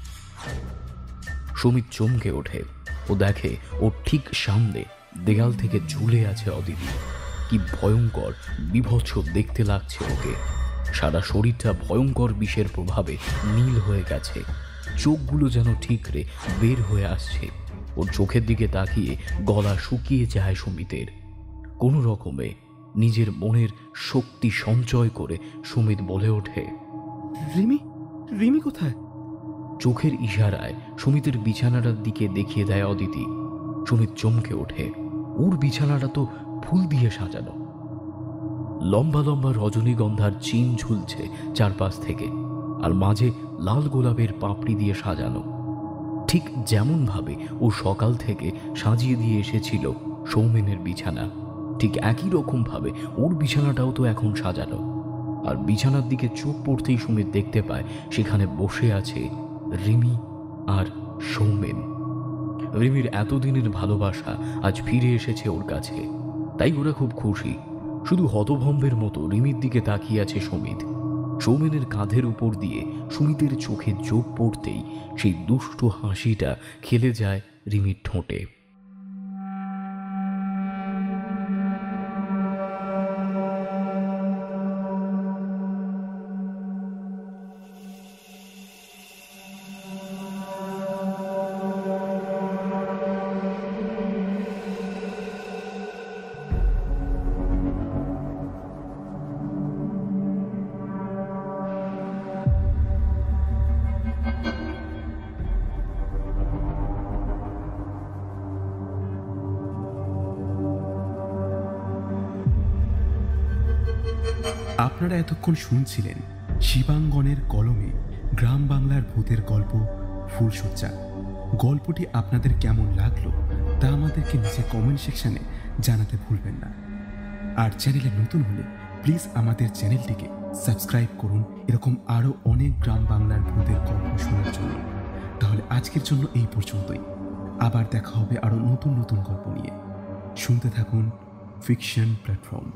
Speaker 2: সুমিত চমকে ওঠে। ও দেখে ওর ঠিক সামনে দেয়াল থেকে ঝুলে আছে অদিতি। কি ভয়ঙ্কর বিভৎস দেখতে লাগছে ওকে। সারা শরীরটা ভয়ঙ্কর বিষের প্রভাবে নীল হয়ে গেছে। চোখগুলো যেন ঠিকরে বের হয়ে আসছে। ওর চোখের দিকে তাকিয়ে গলা শুকিয়ে যায় সুমিতের। কোনো রকমে নিজের মনের শক্তি সঞ্চয় করে সুমিত বলে ওঠে,
Speaker 1: রিমি, রিমি কোথায়?
Speaker 2: চোখের ইশারায় সুমিতের বিছানাটার দিকে দেখিয়ে দেয় অদিতি। সুমিত চমকে ওঠে। ওর বিছানাটা তো ফুল দিয়ে সাজানো। লম্বা লম্বা রজনীগন্ধার চিন ঝুলছে চারপাশ থেকে, আর মাঝে লাল গোলাপের পাপড়ি দিয়ে সাজানো, ঠিক যেমনভাবে ও সকাল থেকে সাজিয়ে দিয়ে এসেছিল সৌমেনের বিছানা। ঠিক একই রকমভাবে ওর বিছানাটাও তো এখন সাজানো। আর বিছানার দিকে চোখ পড়তেই সুমিত দেখতে পায় সেখানে বসে আছে রিমি আর সৌমেন। রিমির এতদিনের ভালোবাসা আজ ফিরে এসেছে ওর কাছে, তাই ওরা খুব খুশি। শুধু হতভম্বের মতো রিমির দিকে তাকিয়ে আছে সুমিত। সৌমেনের কাঁধের উপর দিয়ে সুমিতের চোখে চোখ পড়তেই সেই দুষ্ট হাসিটা খেলে যায় রিমির ঠোঁটে।
Speaker 1: আপনারা এতক্ষণ শুনছিলেন শিবাঙ্গনের কলমে গ্রাম বাংলার ভূতের গল্প ফুলশয্যা। গল্পটি আপনাদের কেমন লাগলো তা আমাদেরকে নিচে কমেন্ট সেকশনে জানাতে ভুলবেন না। আর চ্যানেলে নতুন হলে প্লিজ আমাদের চ্যানেলটিকে সাবস্ক্রাইব করুন এরকম আরও অনেক গ্রাম বাংলার ভূতের গল্প শোনার জন্য। তাহলে আজকের জন্য এই পর্যন্তই। আবার দেখা হবে আরও নতুন নতুন গল্প নিয়ে। শুনতে থাকুন ফিকশন প্ল্যাটফর্ম।